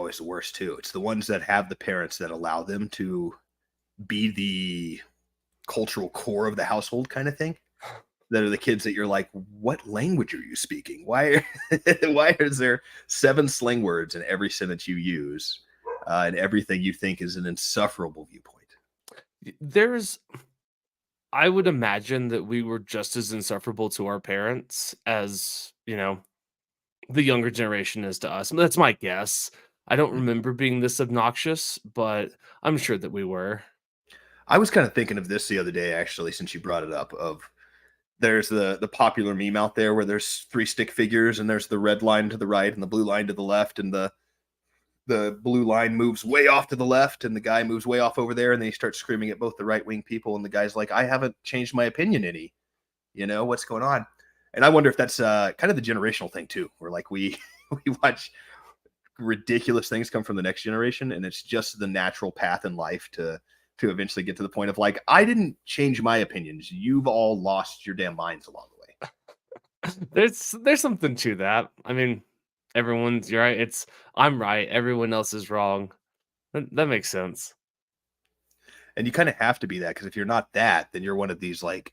always the worst too. It's the ones that have the parents that allow them to be the cultural core of the household kind of thing. That are the kids that you're like, what language are you speaking? Why why is there 7 slang words in every sentence you use, and everything you think is an insufferable viewpoint? There's I would imagine that we were just as insufferable to our parents as, the younger generation is to us. That's my guess. I don't remember being this obnoxious, but I'm sure that we were. I was kind of thinking of this the other day, actually, since you brought it up. Of there's the popular meme out there where there's 3 stick figures, and there's the red line to the right and the blue line to the left, and the blue line moves way off to the left, and the guy moves way off over there, and then he starts screaming at both the right wing people, and the guy's like, "I haven't changed my opinion any. What's going on?" And I wonder if that's kind of the generational thing too, where like we we watch ridiculous things come from the next generation, and it's just the natural path in life to eventually get to the point of like, I didn't change my opinions. You've all lost your damn minds along the way. There's something to that. I mean, you're right. I'm right. Everyone else is wrong. That makes sense. And you kind of have to be that, because if you're not that, then you're one of these like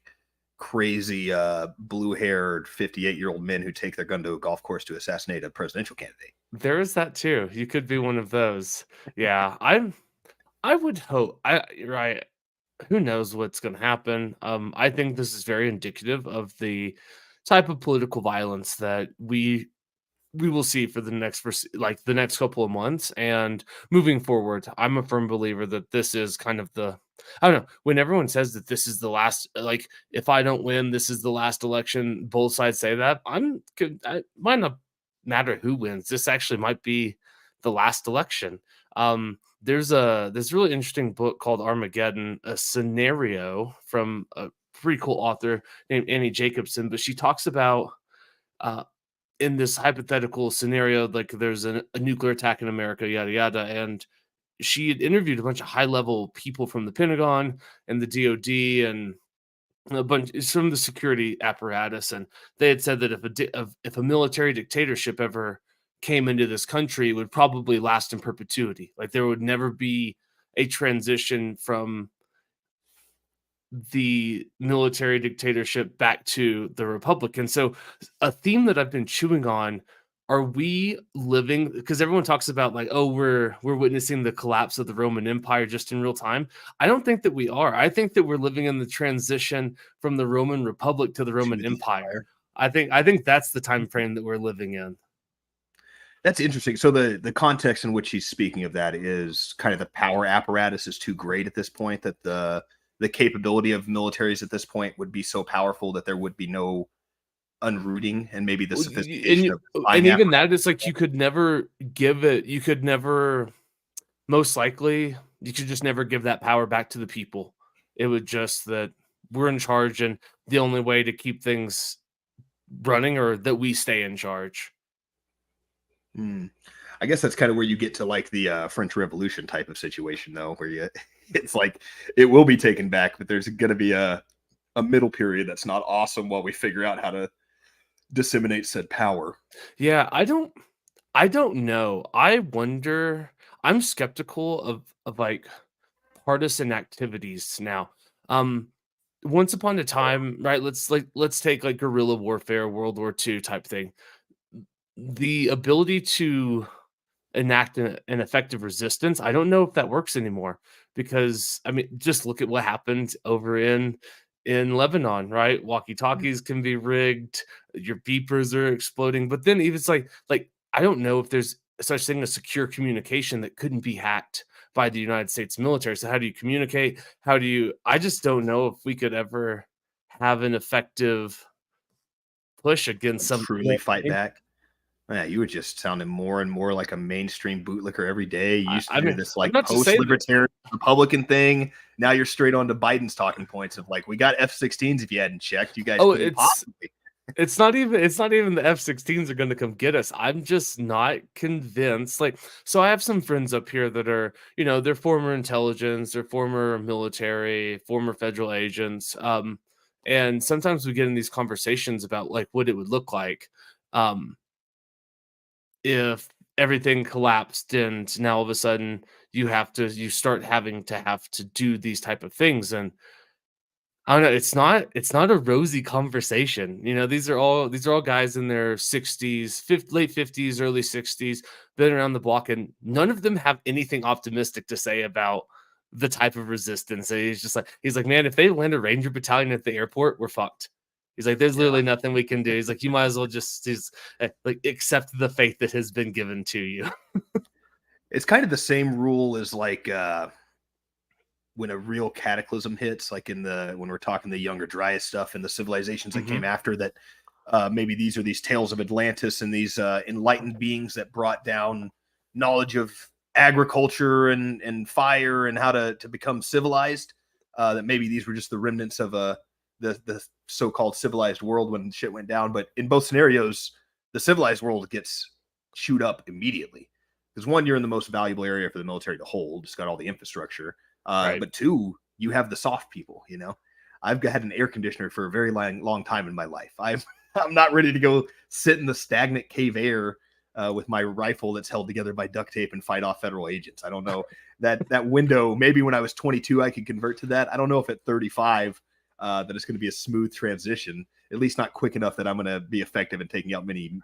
crazy blue-haired 58-year-old men who take their gun to a golf course to assassinate a presidential candidate. There is that too. You could be one of those. Yeah, I would hope. You're right. Who knows what's going to happen? I think this is very indicative of the type of political violence that we will see for like the next couple of months and moving forward. I'm a firm believer that this is kind of the I don't know, when everyone says that this is the last, like, if I don't win, this is the last election, both sides say that. I might not matter who wins. This actually might be the last election. There's this really interesting book called Armageddon, a scenario from a pretty cool author named Annie Jacobson, but she talks about uh, in this hypothetical scenario, like there's a nuclear attack in America, yada yada, and she had interviewed a bunch of high level people from the Pentagon and the DoD and a bunch it's from the security apparatus, and they had said that if a military dictatorship ever came into this country, it would probably last in perpetuity. Like there would never be a transition from the military dictatorship back to the republic. And so a theme that I've been chewing on, are we living, because everyone talks about like, oh, we're witnessing the collapse of the Roman Empire just in real time. I don't think that we are. I think that we're living in the transition from the Roman Republic to the To Roman the Empire. empire. I think that's the time frame that we're living in. That's interesting. So the context in which he's speaking of that is kind of the power apparatus is too great at this point, that the capability of militaries at this point would be so powerful that there would be no unrooting, and maybe the Well, sophistication of the spying and even apparatus. that, it's like you could never, most likely, you could just never give that power back to the people. It would just that we're in charge, and the only way to keep things running or that we stay in charge. Hmm. I guess that's kind of where you get to like the French Revolution type of situation, though, where you it's like it will be taken back, but there's going to be a middle period that's not awesome while we figure out how to disseminate said power. Yeah, I don't know. I wonder. I'm skeptical of like partisan activities now. Um, Once upon a time, right? Let's take like guerrilla warfare, World War II type thing. The ability to enact an effective resistance. I don't know if that works anymore because I mean, just look at what happened over in Lebanon, right? Walkie-talkies can be rigged, your beepers are exploding, but then even it's like I don't know if there's such thing as secure communication that couldn't be hacked by the United States military. So how do you communicate? How do you I just don't know if we could ever have an effective push against some Truly fight back. Yeah, you were just sounding more and more like a mainstream bootlicker every day. You used to I do mean, this I'm like not to say that. post-libertarian Republican thing. Now you're straight on to Biden's talking points of like, we got F-16s if you hadn't checked. You guys Oh, couldn't possibly. it's not even the F-16s are gonna come get us. I'm just not convinced. Like, so I have some friends up here that are, they're former intelligence, they're former military, former federal agents. And sometimes we get in these conversations about like what it would look like, um, if everything collapsed, and now all of a sudden you start having to have to do these type of things, and I don't know, it's not a rosy conversation. These are all guys in their 60s, late 50s, early 60s, been around the block, and none of them have anything optimistic to say about the type of resistance. And he's like, man, if they land a Ranger battalion at the airport, we're fucked. He's like, there's Yeah. literally nothing we can do. He's like, you might as well like accept the fate that has been given to you. It's kind of the same rule as like when a real cataclysm hits, like in the when we're talking the Younger Dryas stuff and the civilizations that came Hmm. after that. Maybe these are these tales of Atlantis and these enlightened beings that brought down knowledge of agriculture and fire and how to become civilized. That maybe these were just the remnants of the so-called civilized world when shit went down. But in both scenarios, the civilized world gets chewed up immediately because one, you're in the most valuable area for the military to hold. It's got all the infrastructure. Right. But two, you have the soft people. I've had an air conditioner for a very long time in my life. I'm not ready to go sit in the stagnant cave air with my rifle that's held together by duct tape and fight off federal agents. I don't know that window. Maybe when I was 22, I could convert to that. I don't know if at 35 that it's going to be a smooth transition. At least not quick enough that I'm going to be effective in taking out many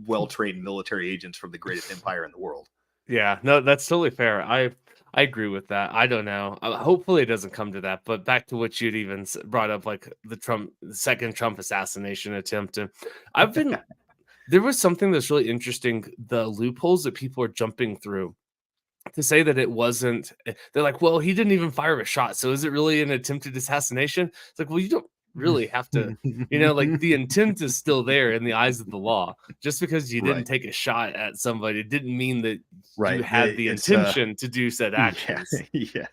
well-trained military agents from the greatest empire in the world. Yeah, no, that's totally fair. I agree with that. I don't know. Hopefully, it doesn't come to that. But back to what you'd even brought up, like the second Trump assassination attempt. And I've been there was something that's really interesting. The loopholes that people are jumping through to say that it wasn't. They're like, well, he didn't even fire a shot. So is it really an attempted assassination? It's like, well, you don't really have to. Like the intent is still there in the eyes of the law. Just because you didn't Right. take a shot at somebody didn't mean that you Right. had the It's intention to do said yeah, actions. yeah.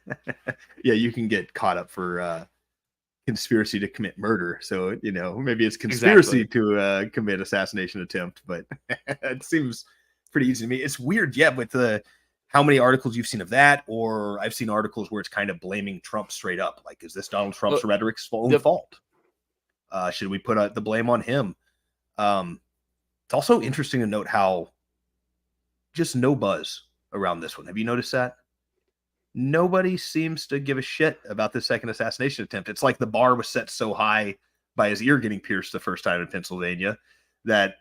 Yeah, you can get caught up for conspiracy to commit murder. So, maybe it's conspiracy Exactly. to commit assassination attempt, but it seems pretty easy to me. It's weird, yeah, with the how many articles you've seen of that, or I've seen articles where it's kind of blaming Trump straight up. Like, is this Donald Uh, Trump's rhetoric's own yep. fault? Should we put the blame on him? Um, it's also interesting to note how just no buzz around this one. Have you noticed that? Nobody seems to give a shit about the second assassination attempt. It's like the bar was set so high by his ear getting pierced the first time in Pennsylvania that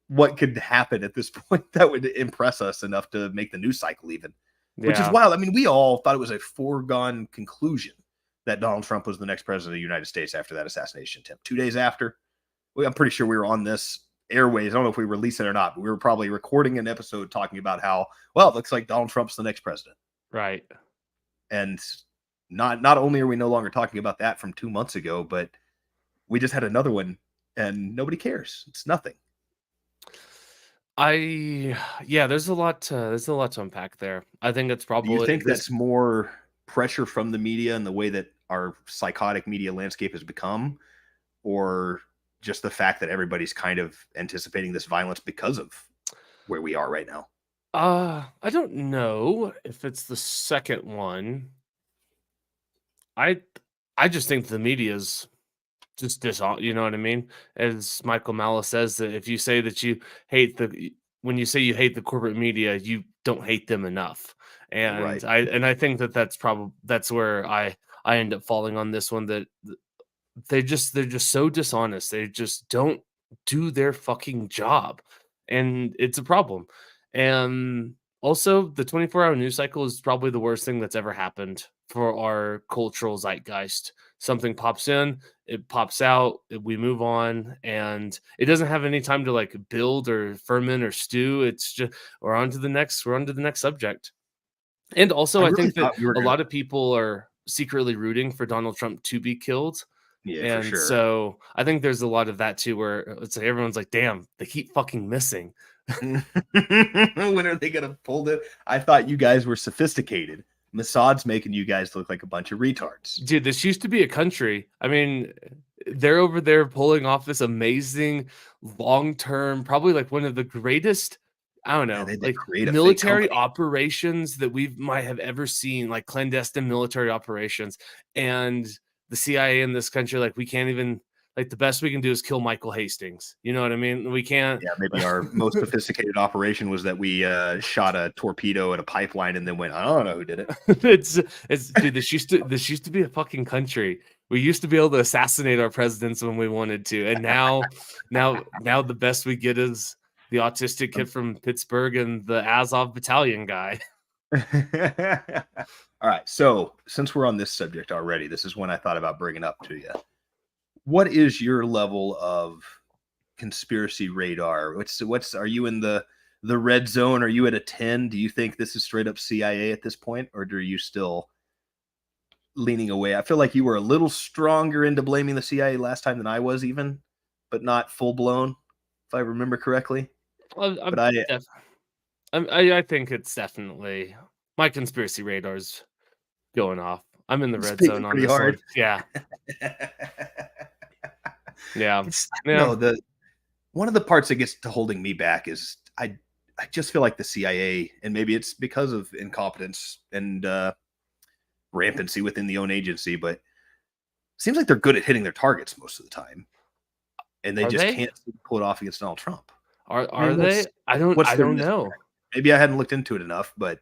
what could happen at this point that would impress us enough to make the news cycle even, which is Yeah. wild. I mean, we all thought it was a foregone conclusion that Donald Trump was the next president of the United States after that assassination attempt. 2 days after, I'm pretty sure we were on this airways. I don't know if we released it or not, but we were probably recording an episode talking about how, well, it looks like Donald Trump's the next president. Right. And not only are we no longer talking about that from 2 months ago, but we just had another one and nobody cares. It's nothing. I yeah, there's a lot to unpack there. I think it's Do you probably think this. that's more pressure from the media and the way that our psychotic media landscape has become, or just the fact that everybody's kind of anticipating this violence because of where we are right now? I don't know if it's the second one. I I just think the media's just you know what I mean? As Michael Malice says, that if you say that you hate when you say you hate the corporate media, you don't hate them enough. And Right. I think that that's where I end up falling on this one, that they're just so dishonest. They just don't do their fucking job, and it's a problem. And also, the 24-hour news cycle is probably the worst thing that's ever happened for our cultural zeitgeist. Something pops in, it pops out, we move on, and it doesn't have any time to like build or ferment or stew. It's just we're on to the next subject. And I also, I really think that thought we were a lot gonna. of people are secretly rooting for Donald Trump to be killed, Yeah, for and sure. so I think there's a lot of that too, where it's like everyone's like, "Damn, they keep fucking missing." When are they gonna pull it? I thought you guys were sophisticated. Mossad's making you guys look like a bunch of retards. Dude, this used to be a country. I mean, they're over there pulling off this amazing long-term, probably like one of the greatest, I don't Yeah, know, they did like create a fake military company. operations that we might have ever seen, like clandestine military operations. And the CIA in this country, like we can't even. like the best we can do is kill Michael Hastings. You know what I mean? We can't. Yeah, maybe our most sophisticated operation was that we shot a torpedo at a pipeline and then went, I don't know who did it. it's dude. This used to be a fucking country. We used to be able to assassinate our presidents when we wanted to, and now the best we get is the autistic kid from Pittsburgh and the Azov battalion guy. All right. So, since we're on this subject already, this is one I thought about bringing up to you. What is your level of conspiracy radar? What's are you in the red zone? Are you at a 10? Do you think this is straight up CIA at this point, or are you still leaning away? I feel like you were a little stronger into blaming the CIA last time than I was, even, but not full blown, if I remember correctly. I'm But I def- I think it's definitely my conspiracy radar's going off. I'm in the red speaking zone on pretty this hard. one. Yeah, yeah, It's I don't yeah. know, the one of the parts that gets to holding me back is I just feel like the CIA, and maybe it's because of incompetence and rampancy within the own agency, but it seems like they're good at hitting their targets most of the time, and they Are just they? can't pull it off against Donald Trump. I Are mean, they? I what's their don't mystery? know. Maybe I hadn't looked into it enough, but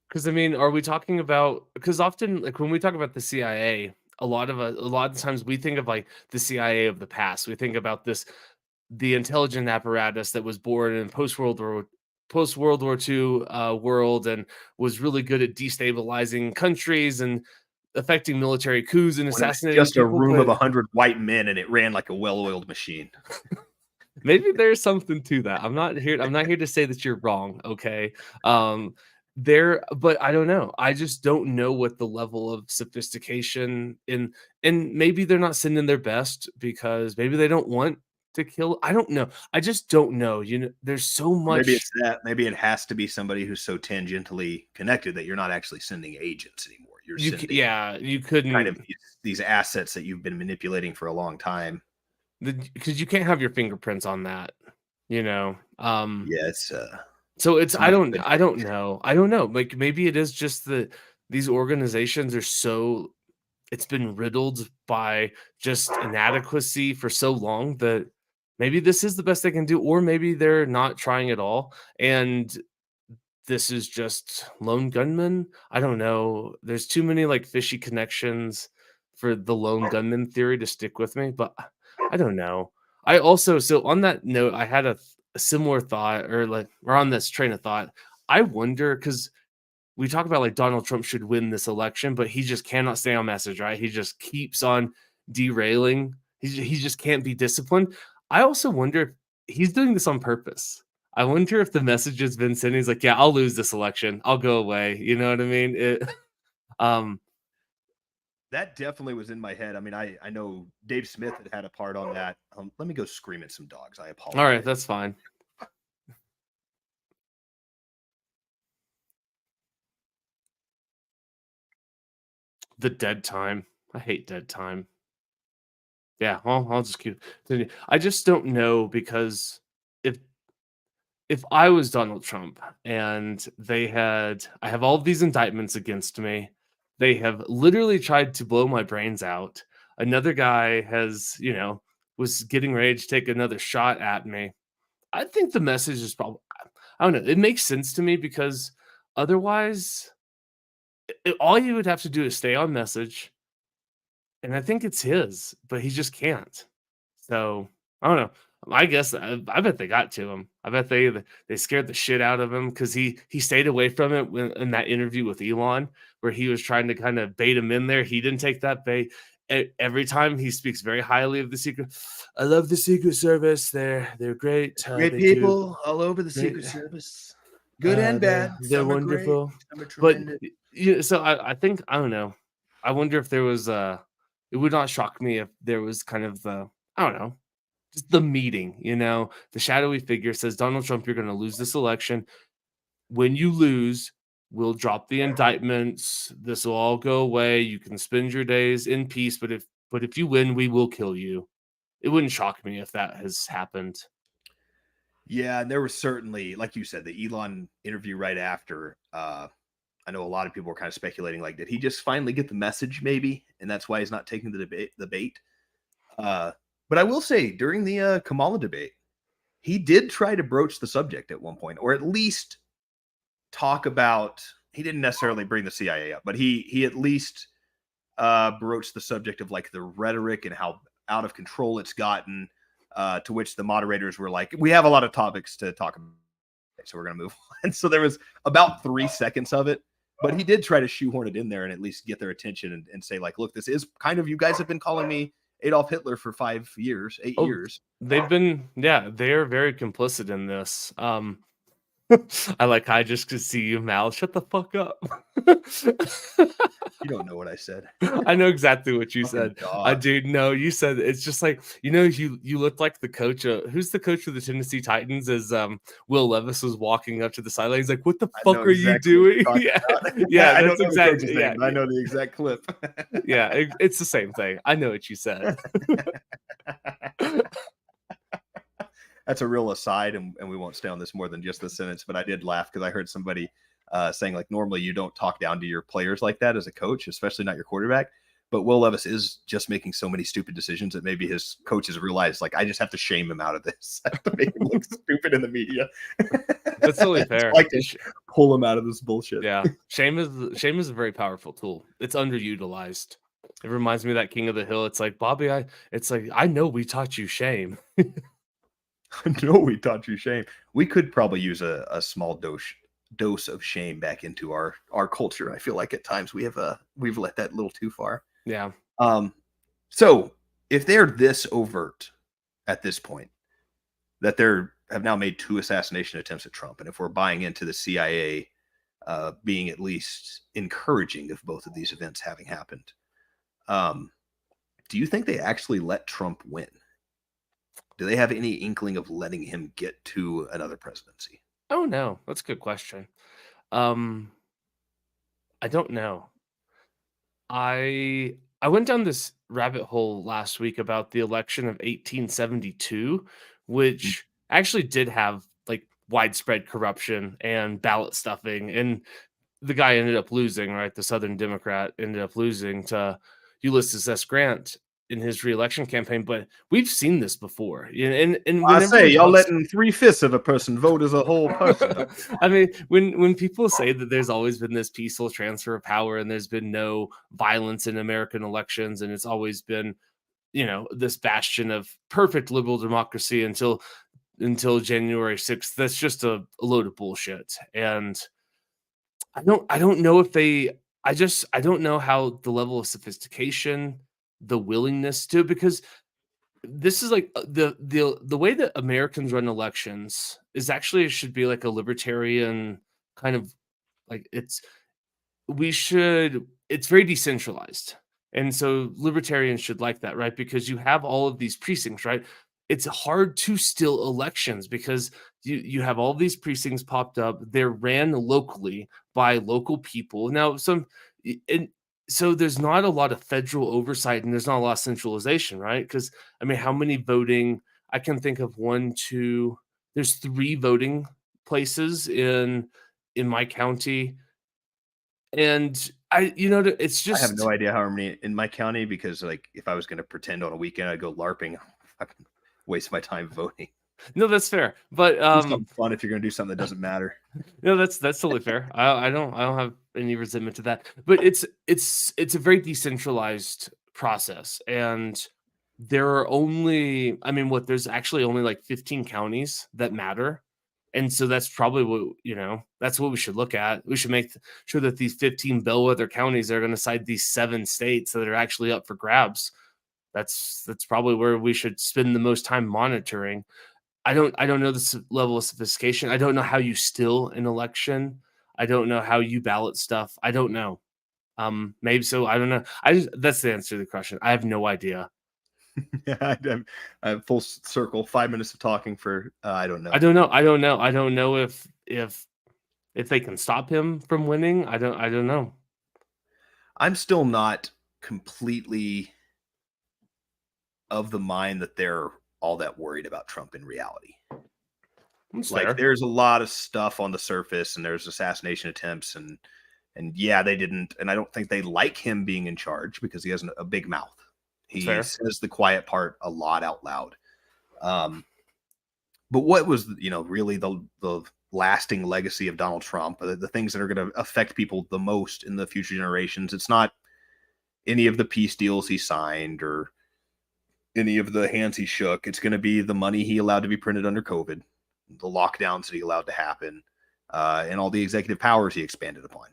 'Cause, I mean, are we talking about? Because often, like, when we talk about the CIA, a lot of the times we think of, like, the CIA of the past. We think about the intelligent apparatus that was born in post-World War II, world and was really good at destabilizing countries and affecting military coups and when it was assassinating just a people, room of but 100 white men and it ran like a well-oiled machine. maybe there's something to that. I'm not here to say that you're wrong, okay? Um, but I don't know. I just don't know what the level of sophistication and maybe they're not sending their best because maybe they don't want to kill. I don't know. I just don't know. You know, there's so Or maybe much it's that. Maybe it has to be somebody who's so tangentially connected that you're not actually sending agents anymore. You're sending yeah, you kind of couldn't these assets that you've been manipulating for a long time. because you can't have your fingerprints on that, you know. Yeah, So it's it's not a good I thing. don't know. I don't know. Like maybe it is just that these organizations are so it's been riddled by just inadequacy for so long that maybe this is the best they can do, or maybe they're not trying at all. And this is just lone gunman. I don't know. There's too many like fishy connections for the lone gunman theory to stick with me, but I don't know. I also so on that note, I had a similar thought or on this train of thought. I wonder because we talk about like Donald Trump should win this election, but he just cannot stay on message, right? He just keeps on derailing. He just can't be disciplined. I also wonder if he's doing this on purpose. I wonder if the message has been sent. He's like, "Yeah, I'll lose this election. I'll go away." You know what I mean? Um, That definitely was in my head. I mean, I know Dave Smith had a part on that. Let me go scream at some dogs. I all right, apologize. that's fine. The dead time. I hate dead time. Yeah, I'll just keep. I just don't know because if if I was Donald Trump and I have all these indictments against me, they have literally tried to blow my brains out. Another guy has, was getting ready to take another shot at me. I think the message is probably, I don't know, it makes sense to me because otherwise, all you would have to do is stay on message. And I think it's his, but he just can't. So, I don't know. I guess I bet they got to him. I bet they scared the shit out of him because he stayed away from it in that interview with Elon where he was trying to kind of bait him in there. He didn't take that bait. Every time he speaks very highly of the secret. I love the Secret Service. They're great. Great They do people all over the great. Secret Service, good and They're bad. they're Some are great, wonderful. some are But tremendous. so I think I don't know. I wonder if there was it would not shock me if there was kind of the I don't know, just the meeting, the shadowy figure says, Donald Trump, you're gonna lose this election. When you lose, we'll drop the indictments. This will all go away. You can spend your days in peace, but if you win, we will kill you. It wouldn't shock me if that has happened. Yeah, and there was certainly, like you said, the Elon interview right after. I know a lot of people were kind of speculating, like, did he just finally get the message, maybe, and that's why he's not taking the debate, the bait. Uh, but I will say during the Kamala debate, he did try to broach the subject at one point, or at least talk about. He didn't necessarily bring the CIA up, but he at least broached the subject of like the rhetoric and how out of control it's gotten. To which the moderators were like, "We have a lot of topics to talk about, so we're gonna move on." So there was about 3 seconds of it, but he did try to shoehorn it in there and at least get their attention and say, like, "Look, this is kind of you guys have been calling me Adolf Hitler for 5 years, eight Oh, years." they've been yeah, they're very complicit in this. I like I just could see you, Mal. Shut the fuck up. You don't know what I said. I know exactly what you Fucking said. I dog. do know you said it's just like you looked like the coach. Who's the coach of the Tennessee Titans? As Will Levis was walking up to the sideline, he's like, "What the I know fuck are you exactly what doing?" you're Yeah, talking yeah, about. I don't that's know the exactly coach's yeah, name, but I know the exact clip. yeah. It's the same thing. I know what you said. That's a real aside, and we won't stay on this more than just the sentence. But I did laugh because I heard somebody saying like normally you don't talk down to your players like that as a coach, especially not your quarterback. But Will Levis is just making so many stupid decisions that maybe his coaches realize like I just have to shame him out of this. I have to make him look stupid in the media. That's totally So fair. I can pull him out of this bullshit. Yeah, shame is a very powerful tool. It's underutilized. It reminds me of that King of the Hill. It's like Bobby, it's like I know we taught you shame. No, we taught you shame. We could probably use a small dose of shame back into our culture. I feel like at times we've let that a little too far. Yeah. Um, so if they're this overt at this point, that they're have now made 2 assassination attempts at Trump, and if we're buying into the CIA being at least encouraging of both of these events having happened, um, do you think they actually let Trump win? Do they have any inkling of letting him get to another presidency? Oh no, that's a good question. Um, I don't know. I went down this rabbit hole last week about the election of 1872, Mm. which actually did have like widespread corruption and ballot stuffing, and the guy ended up losing, right? The Southern Democrat ended up losing to Ulysses S. Grant in his reelection campaign. But we've seen this before, and I when say, everyone y'all talks, letting 3/5 of a person vote as a whole person. I mean, when people say that there's always been this peaceful transfer of power and there's been no violence in American elections, and it's always been this bastion of perfect liberal democracy until January 6th, that's just a load of bullshit. And I don't know if they I don't know how the level of sophistication, the willingness to, because this is like the way that Americans run elections is actually, it should be like a libertarian kind of, like it's very decentralized. And so libertarians should like that, right? Because you have all of these precincts, right? It's hard to steal elections because you have all these precincts popped up. They're ran locally by local people. Now, and so there's not a lot of federal oversight and there's not a lot of centralization, right? Because I mean, how many voting? I can think of one, two. There's three voting places in my county, and it's I have just no idea how many in my county because, like, if I was going to pretend on a weekend, I'd go LARPing. I waste my time voting. no, that's fair. But Do something fun if you're going to do something that doesn't matter. no, that's totally fair. I don't have any resentment to that. But it's a very decentralized process, and there are only, I mean, there's actually only like 15 counties that matter. And so that's probably that's what we should look at. We should make sure that these 15 bellwether counties are going to side these 7 states that are actually up for grabs. That's probably where we should spend the most time monitoring. I don't know the level of sophistication. I don't know how you steal an election. I don't know how you ballot stuff. I don't know. Maybe so. I don't know. That's the answer to the question. I have no idea. Yeah, I'm full circle. 5 minutes of talking for I don't I know. don't know. I don't know. I don't know if they can stop him from winning. I don't know. I'm still not completely of the mind that they're all that worried about Trump in reality. That's Like, fair. there's a lot of stuff on the surface, and there's assassination attempts, and yeah, they didn't, and I don't think they like him being in charge because he has a big mouth. It's He fair. says the quiet part a lot out loud. Um, but what was, really the lasting legacy of Donald Trump, the things that are going to affect people the most in the future generations? It's not any of the peace deals he signed or any of the hands he shook. It's going to be the money he allowed to be printed under COVID, the lockdowns that he allowed to happen, and all the executive powers he expanded upon.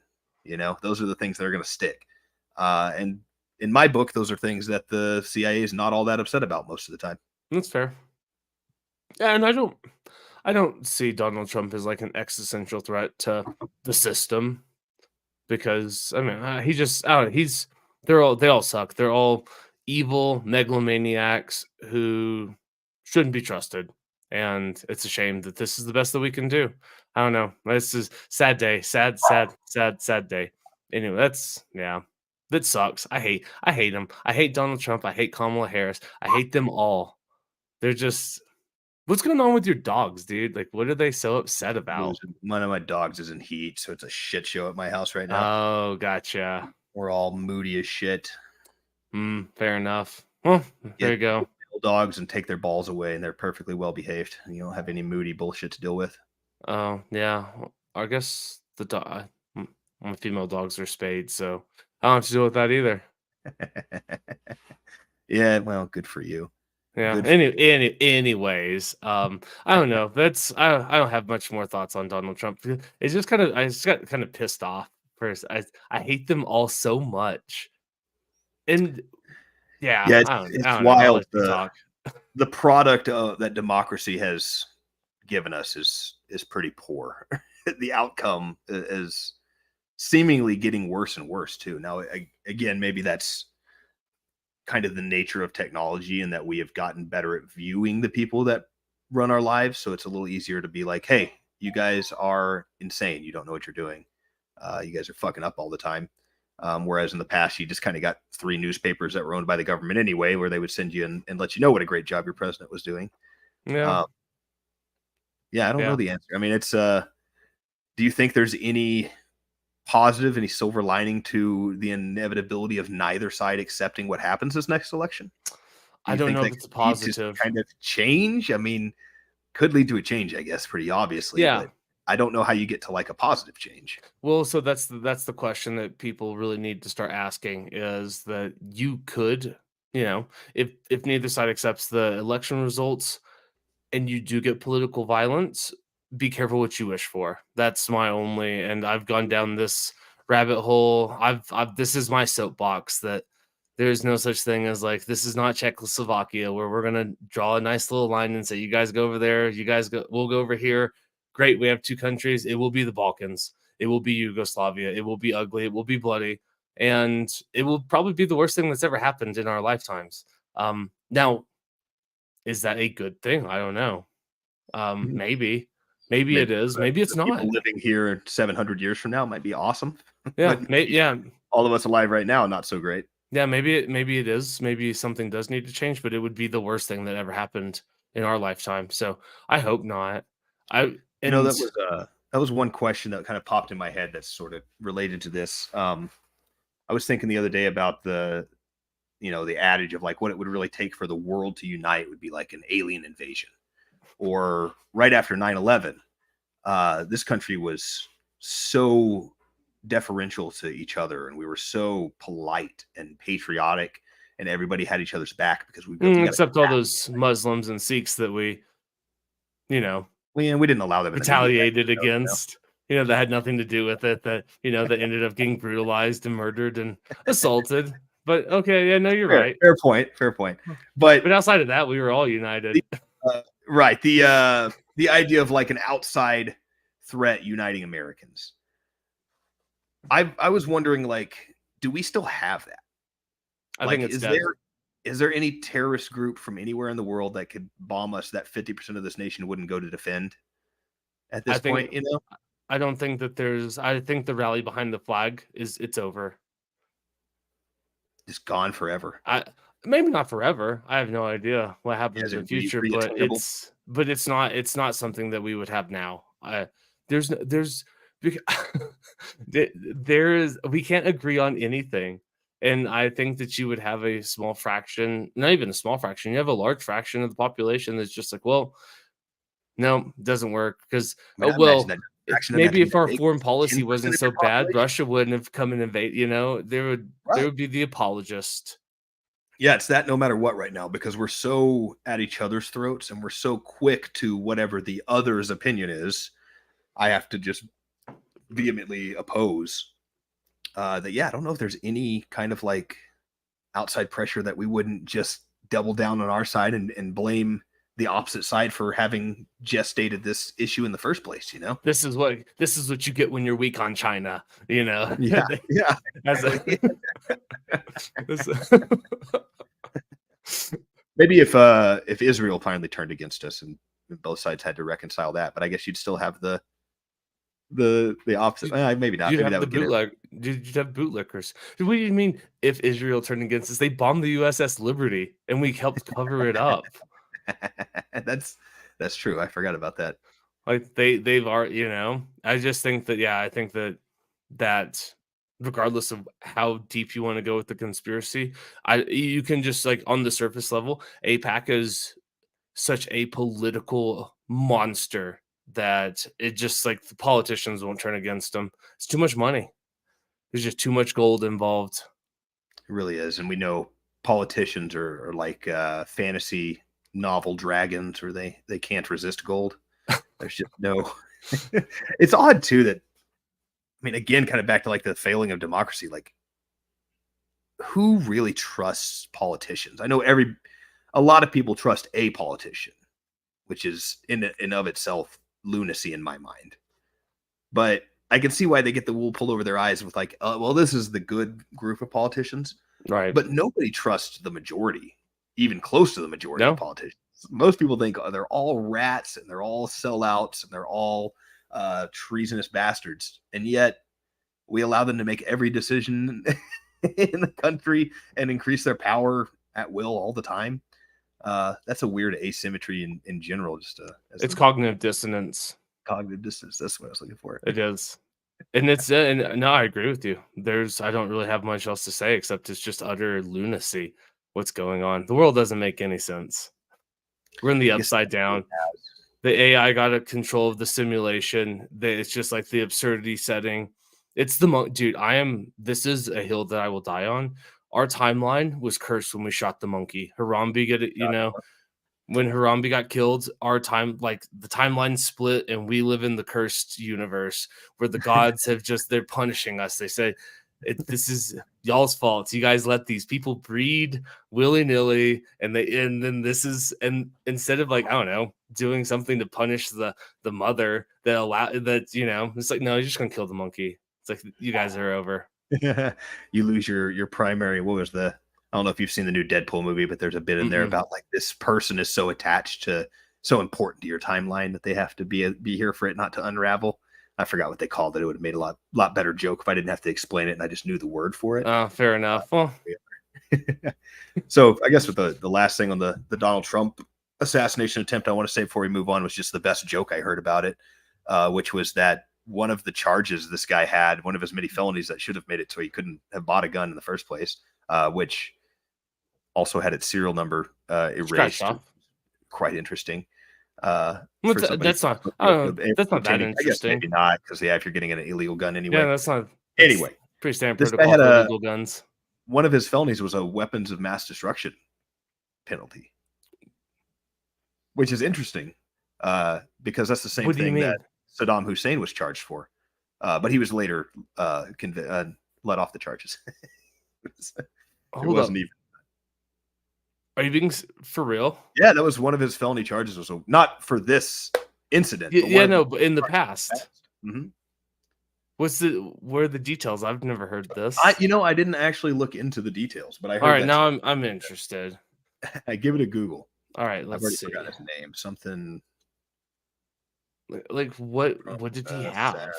Those are the things that are going to stick. And in my book, those are things that the CIA is not all that upset about most of the time. That's fair. Yeah, and I don't see Donald Trump as like an existential threat to the system because I mean he just I don't know, they all suck. They're all evil megalomaniacs who shouldn't be trusted, and it's a shame that this is the best that we can do. I don't know. This is sad day, sad day. Anyway, that sucks. I hate him. I hate Donald Trump. I hate Kamala Harris. I hate them all. They're just what's going on with your dogs, dude? Like, what are they so upset about? One of my dogs is in heat, so it's a shit show at my house right now. Oh, gotcha. We're all moody as shit. Fair enough. Well, there Get you go. dogs and take their balls away, and they're perfectly well behaved. You don't have any moody bullshit to deal with. Oh, yeah. Well, I guess the dog, my female dogs are spayed, so I don't have to deal with that either. Yeah, well, good for you. Yeah. Good for Anyways, I don't know. I don't have much more thoughts on Donald Trump. It's just kind of I just got kind of pissed off first. I hate them all so much, and yeah, Yeah, I don't I it's don't know. I'll wild. let you talk. The product that democracy has given us is pretty poor. The outcome is seemingly getting worse and worse too. Now, again, maybe that's kind of the nature of technology, and that we have gotten better at viewing the people that run our lives. So it's a little easier to be like, "Hey, you guys are insane. You don't know what you're doing. You guys are fucking up all the time." Whereas in the past, you just kind of got three newspapers that were owned by the government anyway, where they would send you and let you know what a great job your president was doing. Yeah, Um, yeah, I don't know yeah. the answer. I mean, it's do you think there's any positive, any silver lining to the inevitability of neither side accepting what happens this next election? Do I you don't think know that if it's a could lead to some positive. kind of change? I mean, could lead to a change, I guess, pretty obviously, Yeah. but I don't know how you get to like a positive change. Well, so that's the question that people really need to start asking is that you could, if neither side accepts the election results and you do get political violence, be careful what you wish for. That's my only and I've gone down this rabbit hole. I've this is my soapbox that there's no such thing as like this is not Czechoslovakia where we're gonna draw a nice little line and say you guys go over there, you guys go we'll go over here. Great, we have two countries. It will be the Balkans. It will be Yugoslavia. It will be ugly. It will be bloody. And it will probably be the worst thing that's ever happened in our lifetimes. Now, is that a good thing? I don't know. Mhm. Maybe. Maybe Maybe it is. for Maybe it's the people not. living here 700 years from now might be awesome, Yeah, but maybe yeah, all of us alive right now, not so great. yeah. Maybe it is. Maybe something does need to change, but it would be the worst thing that ever happened in our lifetime. So I hope not. I and That was one question that kind of popped in my head that's sort of related to this. I was thinking the other day about the adage of like what it would really take for the world to unite would be like an alien invasion, or right after 9/11, this country was so deferential to each other, and we were so polite and patriotic, and everybody had each other's back because we got except all those Muslims and Sikhs that you know, we didn't allow them in the media back retaliated then, against, that had nothing to do with it, that ended up getting brutalized and murdered and assaulted. But okay, yeah, no, you're fair, right. fair point. But But outside of that, we were all the united. right, the idea of like an outside threat uniting Americans. I was wondering, like, do we still have that? I think Like, it's dead. is there any terrorist group from anywhere in the world that could bomb us that 50% of this nation wouldn't go to defend at I this think point? You know, I don't think that I think the rally behind the flag it's over. just gone forever. I maybe not forever. I have no idea what Yeah, happens is in it the future, but reattainable? it's not something that we would have now. There's no, there's bec- there is we can't agree on anything. And I think that you would have a small fraction, not even a small fraction, you have a large fraction of the population that's just like, well, no, doesn't work because, I mean, oh, I imagine well, that fraction doesn't have to maybe be if that our big. foreign policy 10% wasn't of your so bad, population? Russia wouldn't have come and invade, there Right. would be the apologist. Yeah, it's that no matter what right now because we're so at each other's throats and we're so quick to whatever the other's opinion is. I have to just vehemently oppose that. Yeah, I don't know if there's any kind of like outside pressure that we wouldn't just double down on our side and blame the opposite side for having gestated this issue in the first place, you know? This is what you get when you're weak on China, Yeah, yeah, As a exactly. as Maybe if Israel finally turned against us and both sides had to reconcile that, but I guess you'd still have the opposite. Maybe not. you'd Maybe have that the would get bootleg you'd have bootlickers. What do you mean if Israel turned against us? They bombed the USS Liberty, and we helped cover it up. that's true. I forgot about that. Like, they've already, I just think that, yeah, I think that regardless of how deep you wanna go with the conspiracy, you can just, like, on the surface level, AIPAC is such a political monster that it just, like, the politicians won't turn against them. It's too much money. There's just too much gold involved. It really is, and we know politicians are like fantasy novel dragons, or they can't resist gold. There's just no. It's odd too that I mean, again, kind of back to like the failing of democracy. Like, who really trusts politicians? I know a lot of people trust a politician, which is in of itself lunacy in my mind. But I can see why they get the wool pulled over their eyes with like, well, this is the good group of politicians, Right. but nobody trusts the majority, even close to the majority of No? politicians. Most people think they're all rats and they're all sellouts and they're all treasonous bastards, and yet we allow them to make every decision in the country and increase their power at will all the time. That's a weird asymmetry in general, just as It's a cognitive dissonance. cognitive distance. That's what I was looking for. It is. And no, I agree with you. I don't really have much else to say except it's just utter lunacy what's going on. The world doesn't make any sense. We're in the I guess upside down. The AI got a control of the simulation. It's just like the absurdity setting. It's dude. This is a hill that I will die on. Our timeline was cursed when we shot the monkey. Harambe, get it? When Harambe got killed, like the timeline split, and we live in the cursed universe where the gods they're punishing us. They say, this is y'all's fault. You guys let these people breed willy nilly, and then and instead of, like, I don't know, doing something to punish the mother it's like, no, you're just gonna kill the monkey. It's like, you guys are over. You lose your primary. What was the? I don't know if you've seen the new Deadpool movie, but there's a bit in there Mm-mm. about like this person is so attached to so important to your timeline that they have to be here for it not to unravel. I forgot what they called it. It would have made a lot better joke if I didn't have to explain it and I just knew the word for it. Fair enough. Well, So I guess with the last thing on the Donald Trump assassination attempt, I want to say before we move on was just the best joke I heard about it, which was that one of the charges this guy had, one of his many felonies that should have made it so he couldn't have bought a gun in the first place, which also had its serial number scratched erased. off. Quite interesting. Well, For somebody that's not. I don't know. That's not that I guess interesting. maybe not because yeah, if you're getting an illegal gun Yeah, anyway. that's not. That's Anyway, pretty standard this guy protocol had for a illegal guns. one of his felonies was a weapons of mass destruction penalty, which is interesting because that's the same What do you thing that mean? Saddam Hussein was charged for, but he was later let off the charges. It Hold wasn't up. even. Are you being for real? Yeah, that was one of his felony charges. Was not for this incident, but one Yeah, of the no, but in the charges past. in the past. Where are the details? I've never heard I this. you know I didn't actually look into the details, but I All heard right, that's. now I'm interested. I give it a Google. All right, I've let's already see. forgot his name. Something. Like, what did he have?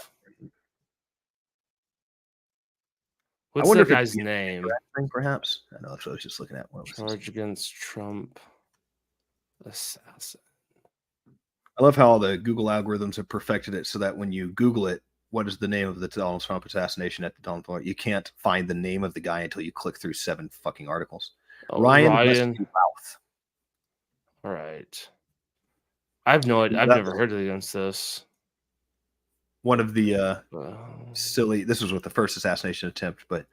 I What's wonder that if it's guy's the name? thing, perhaps. I know that's what I was just looking at. What was his Charge name? against Trump assassin. I love how all the Google algorithms have perfected it so that when you Google it, what is the name of the Donald Trump assassination at the Donald Trump? You can't find the name of the guy until you click through 7 fucking articles. Oh, Ryan Ryan. Wesley Routh. All right. I have no idea. I've That never heard against this. one of the Uh, silly. This was with the first assassination attempt, but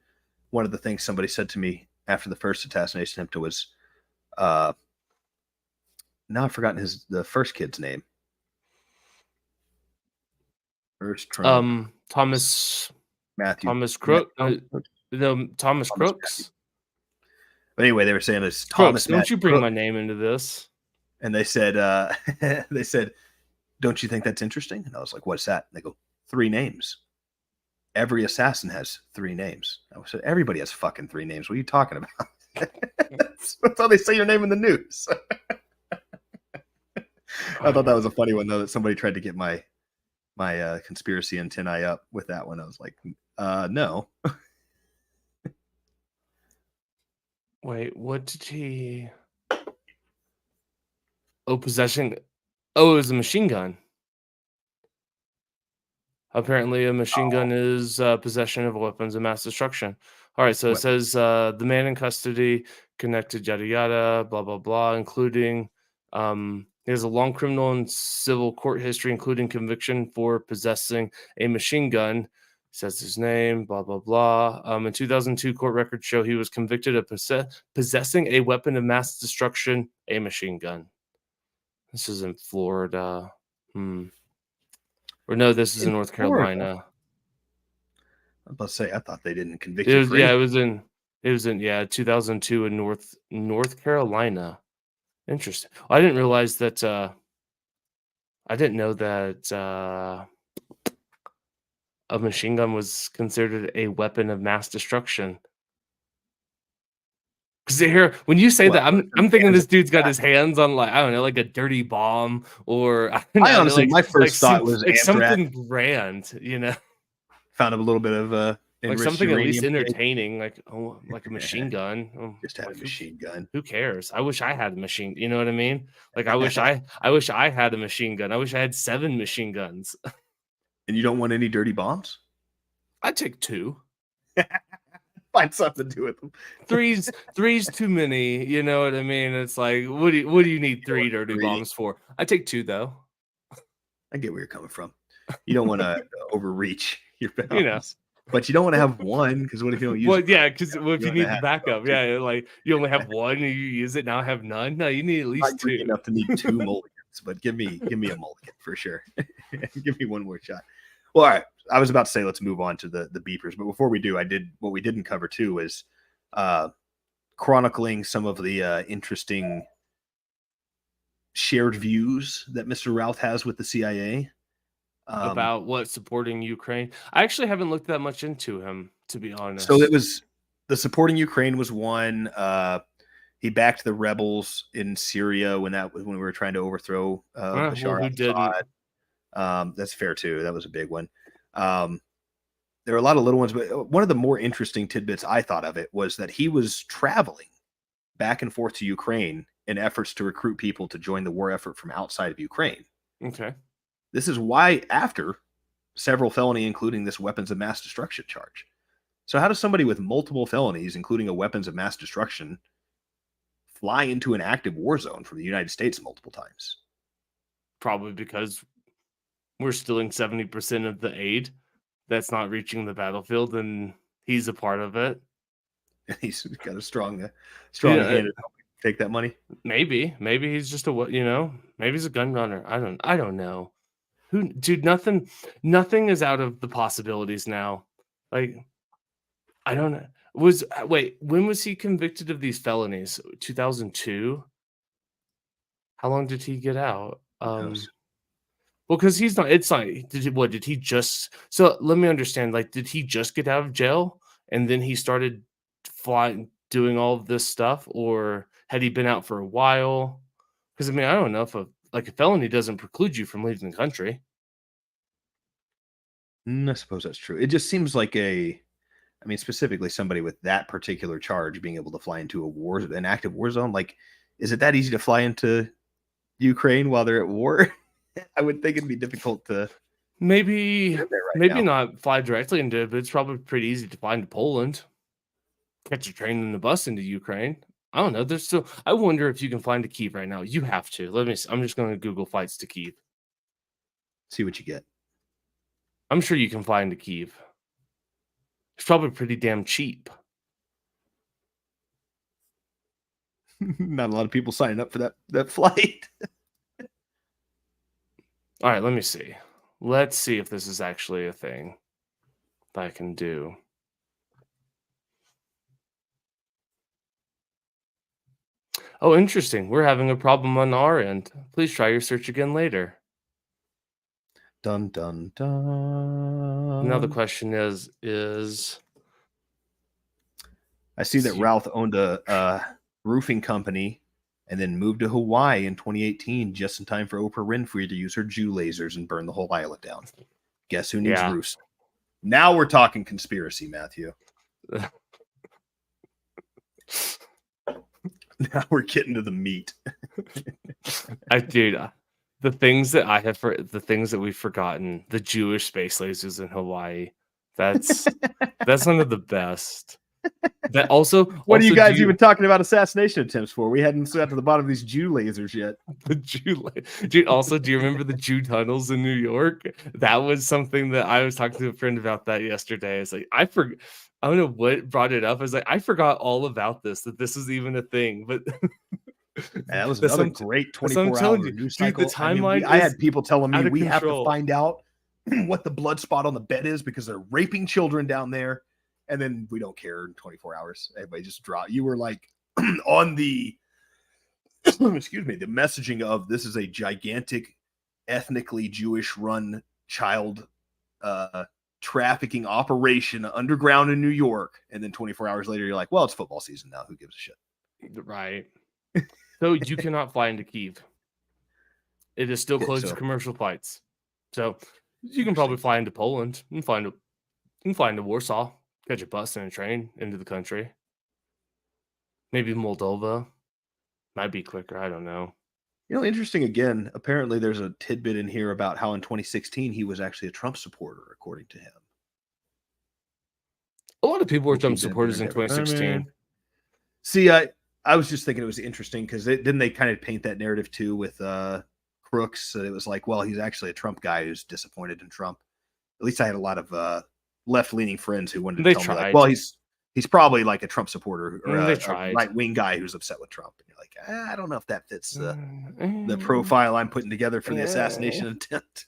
one of the things somebody said to me after the first assassination attempt was, now I've forgotten the first kid's name. First Trump. Thomas Matthew. Thomas Crook. No, No, Thomas Thomas Crooks. Matthew. But anyway, they were saying it's Crooks. Thomas. Don't you bring Crook. my name into this? And they said, they said, don't you think that's interesting? And I was like, what's that? And they go, 3 names. Every assassin has 3 names. I said, everybody has fucking 3 names. What are you talking about? That's how they say your name in the news. I thought that was a funny one though, that somebody tried to get my conspiracy antennae up with that one. I was like, no. Wait, what did he? Oh, possession. Oh, it was a machine gun. Apparently, a machine gun is possession of weapons of mass destruction. All right, so it says the man in custody connected yada yada blah blah blah, including he has a long criminal and civil court history, including conviction for possessing a machine gun. Says his name, blah blah blah. In 2002, court records show he was convicted of possessing a weapon of mass destruction, a machine gun. This is in Florida. Or no, this is in North Carolina. I was about to say, I thought they didn't convict It you was, for yeah, anything. it was in 2002 in North Carolina. Interesting. I didn't realize that. I didn't know that a machine gun was considered a weapon of mass destruction. Because here, when you say that, I'm thinking this dude's got his hands on, like, I don't know, like a dirty bomb, or I don't know, honestly, my first thought was like anthrax. something grand, you know. Found a little bit of Like something at least entertaining, like like a machine gun. Just have Like, a machine gun. Who cares? I wish I had a machine. You know what I mean? Like I wish I had a machine gun. I wish I had 7 machine guns. And you don't want any dirty bombs? I'd take 2. Find something to do with them. Three's too many. You know what I mean? It's like, what do you need 3 dirty bombs for? I take 2 though. I get where you're coming from. You don't want to overreach your bounds. You know. But you don't want to have one, because what if you don't use well, it? Yeah, because if you need the backup, yeah, like you only have one, and you use it now, have none. No, you need at least 2. Enough to need 2 mulligans, but give me a mulligan for sure. Give me one more shot. Well, all right. I was about to say let's move on to the beepers, but before we do, what we didn't cover too is chronicling some of the interesting shared views that Mr. Routh has with the CIA. About what supporting Ukraine. I actually haven't looked that much into him, to be honest. So it was the supporting Ukraine was one. He backed the rebels in Syria when we were trying to overthrow Bashar al-Assad. That's fair too. That was a big one. There are a lot of little ones, but one of the more interesting tidbits I thought of it was that he was traveling back and forth to Ukraine in efforts to recruit people to join the war effort from outside of Ukraine. Okay. This is why, after several felony, including this weapons of mass destruction charge. So how does somebody with multiple felonies, including a weapons of mass destruction, fly into an active war zone from the United States multiple times? Probably because we're stealing 70% of the aid that's not reaching the battlefield, and he's a part of it. He's got a strong hand to take that money. Maybe he's just maybe he's a gun runner. I don't know. Dude, nothing is out of the possibilities now. Like, I don't know. When was he convicted of these felonies? 2002? How long did he get out? Well, because he's not. It's like, did he just? So let me understand. Like, did he just get out of jail and then he started doing all of this stuff, or had he been out for a while? Because I mean, I don't know if a felony doesn't preclude you from leaving the country. I suppose that's true. It just seems like specifically somebody with that particular charge being able to fly into an active war zone. Like, is it that easy to fly into Ukraine while they're at war? I would think it'd be difficult to Maybe Get in there right maybe now. not fly directly into it, but it's probably pretty easy to fly into Poland, catch a train and a bus into Ukraine. I don't know. There's still. I wonder if you can fly into Kiev right now. You have to. Let me. I'm just going to Google flights to Kiev. See what you get. I'm sure you can fly into Kiev. It's probably pretty damn cheap. Not a lot of people signing up for that flight. All right, let me see. Let's see if this is actually a thing that I can do. Oh, interesting. We're having a problem on our end. Please try your search again later. Dun dun Now the dun. question is I see that you Ralph owned a roofing company and then moved to Hawaii in 2018 just in time for Oprah Winfrey to use her Jew lasers and burn the whole island down. Guess who needs yeah. roofs? Now we're talking conspiracy, Matthew. Now we're getting to the meat. The things that I have for the things that we've forgotten, the Jewish space lasers in Hawaii. That's that's one of the best. That What are you do guys you even talking about assassination attempts for? We hadn't got to the bottom of these Jew lasers yet. the Dude, also, do you remember the Jew tunnels in New York? That was something that I was talking to a friend about that yesterday. It's like I don't know what brought it up. I was like, I forgot all about this, that this is even a thing. But That was that's another what great that's what I'm 24 telling hour you. news Dude, the cycle. I mean, timeline I is had people telling me out of we have to control. find out what the blood spot on the bed is because they're raping children down there. And then we don't care in 24 hours. Everybody just drop. You were like on the, excuse me, the messaging of this is a gigantic ethnically Jewish run child uh, trafficking operation underground in New York. And then 24 hours later, you're like, well, it's football season now. Who gives a shit? Right. So you cannot fly into Kiev. It is still Okay, closed to so commercial flights. So you can probably interesting. fly into Poland and fly into Warsaw, catch a bus and a train into the country. Maybe Moldova might be quicker. I don't know. Interesting again. Apparently, there's a tidbit in here about how in 2016 he was actually a Trump supporter, according to him. A lot of people were We'll Trump keep that there supporters and in never. I 2016. mean, see, I was just thinking it was interesting because didn't they kind of paint that narrative too with Crooks? It was like, well, he's actually a Trump guy who's disappointed in Trump. At least I had a lot of left leaning friends who wanted to They tell me like, well, tried. he's probably like a Trump supporter or They a tried. right wing guy who's upset with Trump. And you're like, I don't know if that fits the Mm, profile I'm putting together for the eh. assassination attempt.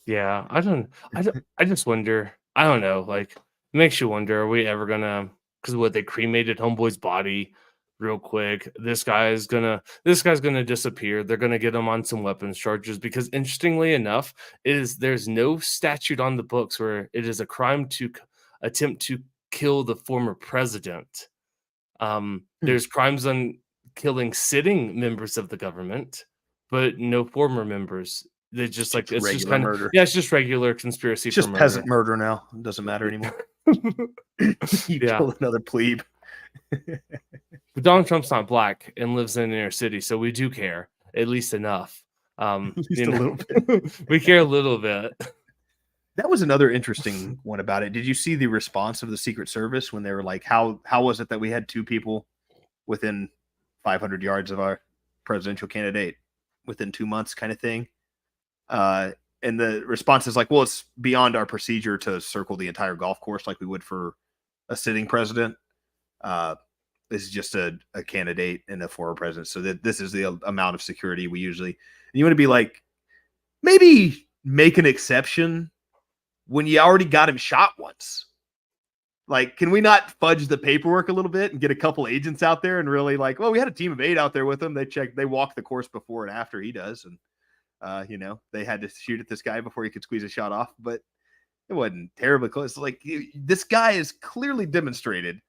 Yeah, I just wonder. I don't know. Like, it makes you wonder. Are we ever gonna? Because what they cremated Homeboy's body real quick. This guy's gonna disappear. They're gonna get him on some weapons charges because, interestingly enough, there's no statute on the books where it is a crime to attempt to kill the former president. There's crimes on killing sitting members of the government, but no former members. They It's just like just it's just regular kind of murder. yeah, it's just regular conspiracy It's for just murder. peasant murder now. It doesn't matter anymore. You Yeah, kill another plebe. but Donald Trump's not black and lives in an inner city, so we do care at least enough. At least a little bit. We care a little bit. That was another interesting one about it. Did you see the response of the Secret Service when they were like, how was it that we had two people within 500 yards of our presidential candidate within 2 months kind of thing? And the response is like, well, it's beyond our procedure to circle the entire golf course like we would for a sitting president. Uh, this is just a candidate and a former president. So that this is the amount of security we usually, and you want to be like, maybe make an exception when you already got him shot once. Like, can we not fudge the paperwork a little bit and get a couple agents out there and really like, well, we had a team of 8 out there with him. They walk the course before and after he does. And, they had to shoot at this guy before he could squeeze a shot off, but it wasn't terribly close. Like, this guy is clearly demonstrated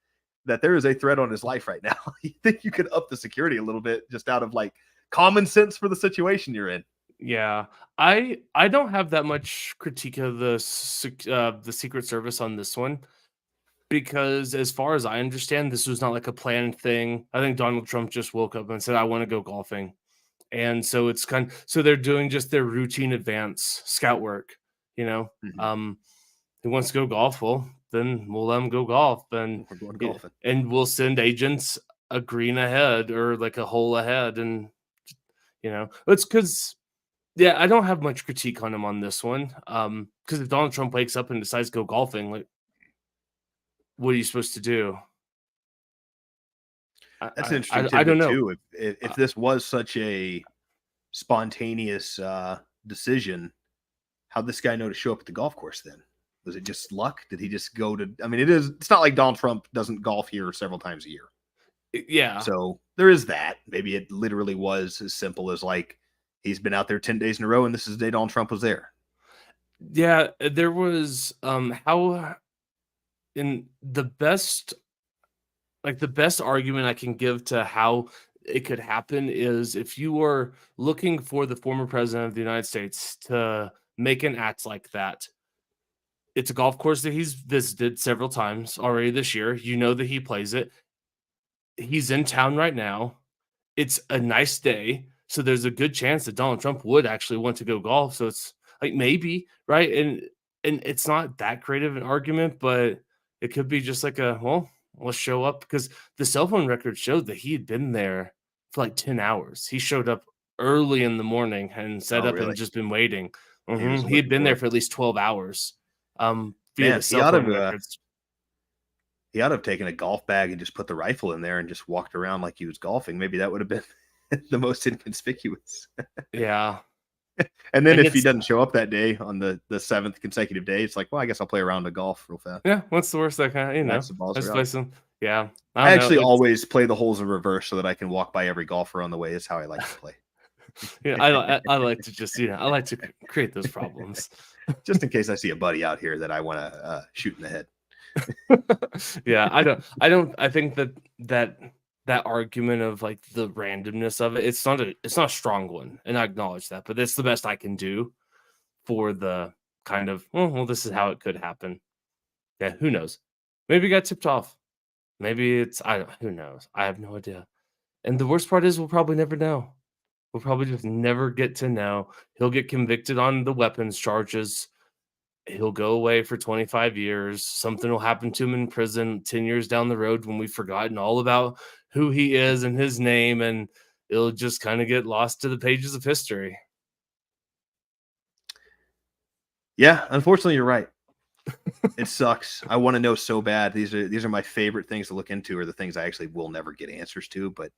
that there is a threat on his life right now. You think you could up the security a little bit just out of like common sense for the situation you're in? Yeah, I don't have that much critique of the Secret Service on this one because, as far as I understand, this was not like a planned thing. I think Donald Trump just woke up and said, "I want to go golfing," and so so they're doing just their routine advance scout work, you know. Mhm. Um, who wants to go golf? Well, then we'll let them go golf, We're going golfing. and we'll send agents a green ahead or like a hole ahead, and it's because yeah, I don't have much critique on him on this one. Because if Donald Trump wakes up and decides to go golfing, like, what are you supposed to do? That's an interesting I don't tidbit know. too. If Uh, this was such a spontaneous decision, how'd this guy know to show up at the golf course then? Was it just luck? Did he just go to? I mean, it's not like Donald Trump doesn't golf here several times a year. yeah, So there is that. Maybe it literally was as simple as like he's been out there 10 days in a row and this is the day Donald Trump was there. yeah. There was how in the best argument I can give to how it could happen is if you were looking for the former president of the United States to make an act like that. It's a golf course that he's visited several times already this year. You know that he plays it. He's in town right now. It's a nice day, so there's a good chance that Donald Trump would actually want to go golf, so it's like, maybe, right? And it's not that creative an argument, but it could be just like well, let's show up because the cell phone record showed that he had been there for like 10 hours. He showed up early in the morning and set Oh, up really? and just been waiting. He was He had looking been there for it. for at least 12 hours, via the Man, cell phone records. he ought to have taken a golf bag and just put the rifle in there and just walked around like he was golfing. Maybe that would have been the most inconspicuous. Yeah, And then and if he it's doesn't show up that day on the seventh consecutive day, it's like, well, I guess I'll play a round of golf real fast. yeah, what's the worst that Max the balls let's are play out. some yeah, I I don't know, actually it's always play the holes in reverse so that I can walk by every golfer on the way. Is how I like to play, I like to just, I like to create those problems. just in case I see a buddy out here that I want to shoot in the head. Yeah, I think that that argument of, like, the randomness of it, it's not a strong one, and I acknowledge that, but it's the best I can do for the kind of, "Oh, well, this is how it could happen." Yeah, who knows? Maybe he got tipped off. Maybe it's I don't who knows? I have no idea. And the worst part is we'll probably never know. We'll probably just never get to know. He'll get convicted on the weapons charges. He'll go away for 25 years. Something will happen to him in prison 10 years down the road when we've forgotten all about who he is and his name, and it'll just kind of get lost to the pages of history. Yeah, unfortunately, you're right. It sucks. I want to know so bad. These are my favorite things to look into, or the things I actually will never get answers to. But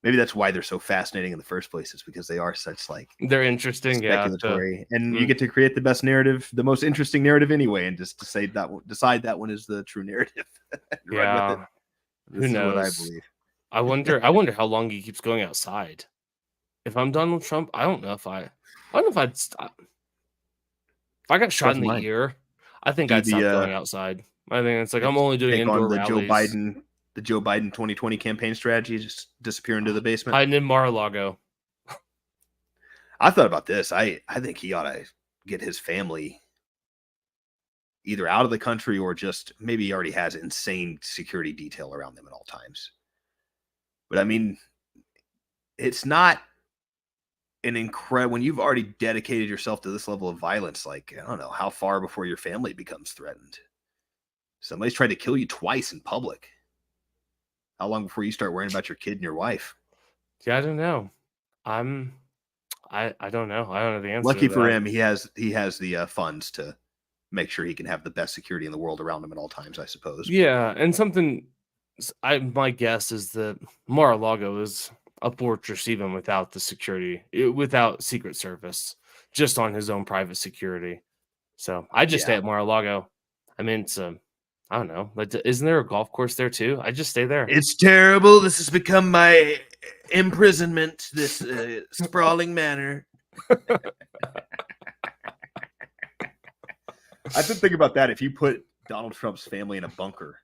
maybe that's why they're so fascinating in the first place, is because they are such like They're interesting, yeah. speculatory, and you Mm, get to create the best narrative, the most interesting narrative anyway, and just to say that decide that one is the true narrative and run with it. yeah, who This is what I knows? believe. I wonder how long he keeps going outside. If I'm Donald Trump, I don't know if I'd stop. If I got shot Tough in the mind. ear, I think Do I'd the stop going outside. I think it's like take I'm only doing take on indoor rallies, The Joe Biden 2020 campaign strategy, just disappear into the basement. hiding in Mar-a-Lago. I thought about this. I think he ought to get his family either out of the country or just maybe he already has insane security detail around them at all times. But I mean, it's not an incredible when you've already dedicated yourself to this level of violence. Like, I don't know how far before your family becomes threatened. Somebody's tried to kill you twice in public. How long before you start worrying about your kid and your wife? Yeah, I don't know. I'm I don't know. I don't know the answer Lucky to for that. him, he has the funds to make sure he can have the best security in the world around him at all times, I suppose. But Yeah, and something I my guess is that Mar-a-Lago is a fortress even without the security, without Secret Service, just on his own private security. So I just stay yeah, at Mar-a-Lago. I mean, it's I don't know. Like, isn't there a golf course there too? I just stay there. it's terrible. This has become my imprisonment. This sprawling manor. I've been thinking about that. If you put Donald Trump's family in a bunker,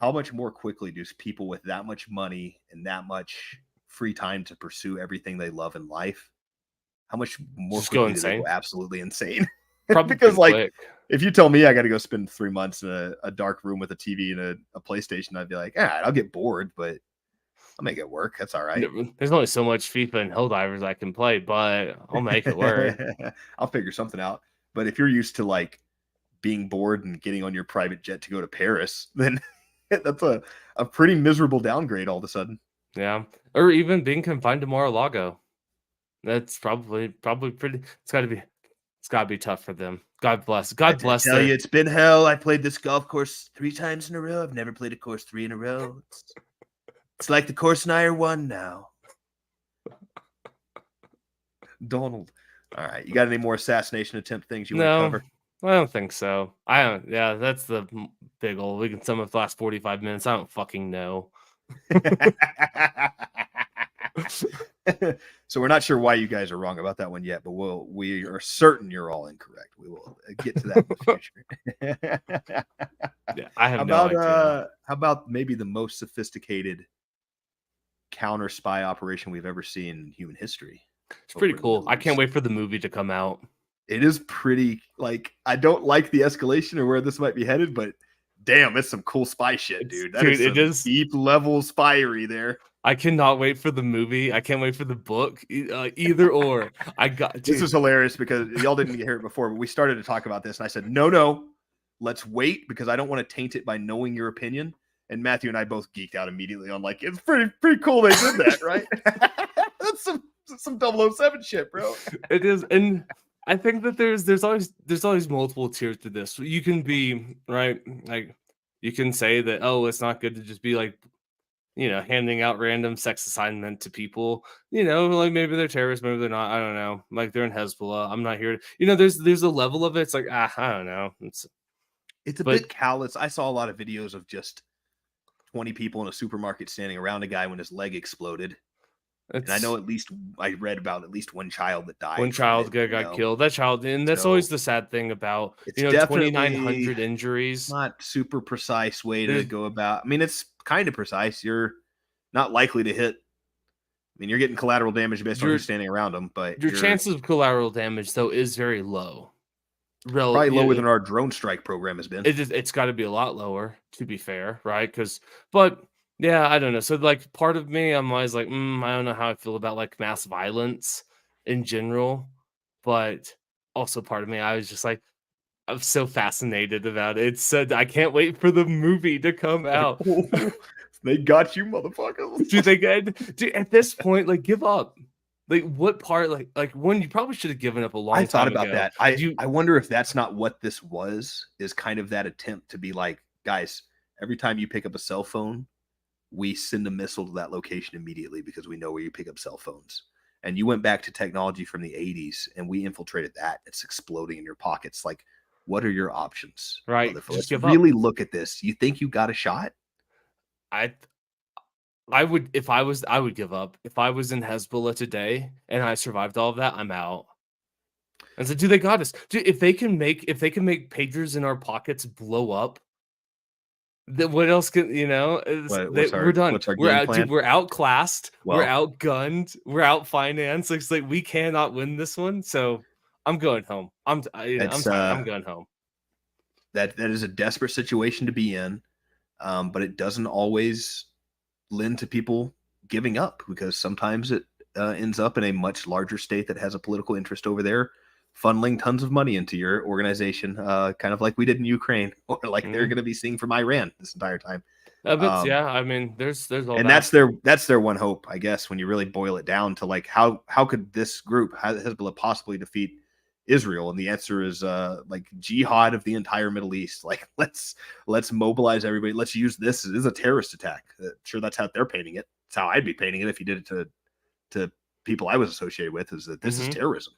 how much more quickly do people with that much money and that much free time to pursue everything they love in life, how much more Just go quickly do they go insane. absolutely insane? Probably Because, pretty like, quick. if you tell me I got to go spend 3 months in a dark room with a TV and a PlayStation, I'd be like, all right, I'll get bored, but I'll make it work. That's all right. There's only so much FIFA and Helldivers I can play, but I'll make it work. I'll figure something out. But if you're used to like being bored and getting on your private jet to go to Paris, then that's a pretty miserable downgrade all of a sudden. Yeah, or even being confined to Mar-a-Lago. That's probably pretty. It's gotta be tough for them. God bless. I God bless tell you, their. it's been hell. I played this golf course 3 times in a row. I've never played a course 3 in a row. It's like the course and I are one now. Donald. All right. You got any more assassination attempt things you want to No, cover? I don't think so. I don't. Yeah, that's the big old. We can sum up the last 45 minutes. I don't fucking know. So we're not sure why you guys are wrong about that one yet, but we are certain you're all incorrect. We will get to that in the future. Yeah, I have no idea. How about maybe the most sophisticated counter spy operation we've ever seen in human history? It's Over pretty in the cool. Middle I can't East. wait for the movie to come out. It is pretty like I don't like the escalation or where this might be headed, but damn, it's some cool spy shit, It's dude. That dude, is it some is. deep level spiery there. I cannot wait for the movie. I can't wait for the book. Either or. I got This dude. is hilarious because y'all didn't hear it before, but we started to talk about this, and I said, no, let's wait because I don't want to taint it by knowing your opinion. And Matthew and I both geeked out immediately on like it's pretty cool they did that, right? That's some 007 shit, bro. It is, and I think that there's always multiple tiers to this. You can be right, like you can say that it's not good to just be like handing out random sex assignment to people. Like maybe they're terrorists, maybe they're not. I don't know. Like they're in Hezbollah. I'm not here. There's a level of it. It's like I don't know. It's a But bit callous. I saw a lot of videos of just 20 people in a supermarket standing around a guy when his leg exploded. And I know it's I read about at least one child that one died from child it, got killed. That child, and that's always So the sad thing about it's 2,900 definitely injuries. not super precise way to There's go about. I mean, it's kind of precise. You're not likely to hit. I mean, you're getting collateral damage based on your who's standing around them, but your you're chances of collateral damage though is very low. probably lower Yeah, than our drone strike program has been. it's got to be a lot lower to be fair, right? But yeah, I don't know. So like, part of me, I'm always like, I don't know how I feel about like mass violence in general, but also part of me, I was just like, I'm so fascinated about it. I can't wait for the movie to come Like, out. oh, they got you, motherfuckers. Do they get? At this point, like, give up. Like, what part? Like one, you probably should have given up a I long thought time about ago. that. I wonder if that's not what this was. Is kind of that attempt to be like, guys, every time you pick up a cell phone, we send a missile to that location immediately because we know where you pick up cell phones. And you went back to technology from the 80s and we infiltrated that. It's exploding in your pockets. Like, what are your options, Right? motherfucker? Just Let's give up. really look at this. You think you got a shot? I I would if I would give up. If I was in Hezbollah today and I survived all of that, I'm out. And so, do they got us? Dude, if they can make pagers in our pockets blow up, then what else can we're done. What's our We're game out, dude. plan? We're outclassed. We're Well, outgunned. We're outfinanced. It's like we cannot win this one. So I'm going home. I'm it's tired. I'm going home. that is a desperate situation to be in. But it doesn't always lend to people giving up because sometimes it ends up in a much larger state that has a political interest over there, funneling tons of money into your organization, kind of like we did in Ukraine, or like they're Mhm. going to be seeing from Iran this entire time. But Um, yeah, I mean, there's all and that. that's their one hope, I guess, when you really boil it down to like how could this group Hezbollah possibly defeat Israel? And the answer is like jihad of the entire Middle East. Like let's mobilize everybody. Let's use this as a terrorist attack. Sure, that's how they're painting it. It's how I'd be painting it if you did it to people I was associated with. Is that this is Hmm. terrorism?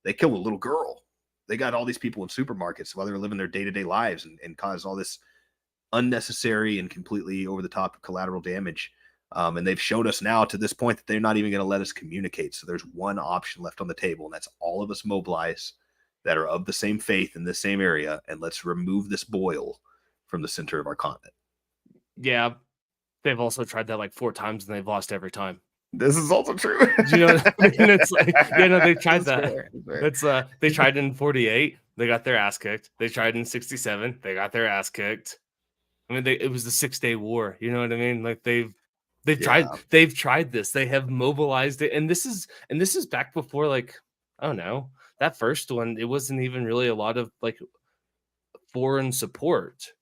They killed a little girl. They got all these people in supermarkets while they were living their day to day lives and caused all this unnecessary and completely over the top collateral damage. And they've showed us now to this point that they're not even going to let us communicate. So there's one option left on the table, and that's all of us mobilize that are of the same faith in this same area, and let's remove this boil from the center of our continent. Yeah, they've also tried that like 4 times and they've lost every time. This is also true. Do you know what I mean? It's like, no, they've tried That's that. fair. That's fair. They tried in 48, they got their ass kicked. They tried in 67, they got their ass kicked. I mean, it was the 6-Day War. You know what I mean? Like Yeah. They've tried this. They have mobilized it, and this is back before, like, I don't know, that first one, it wasn't even really a lot of, like, foreign support.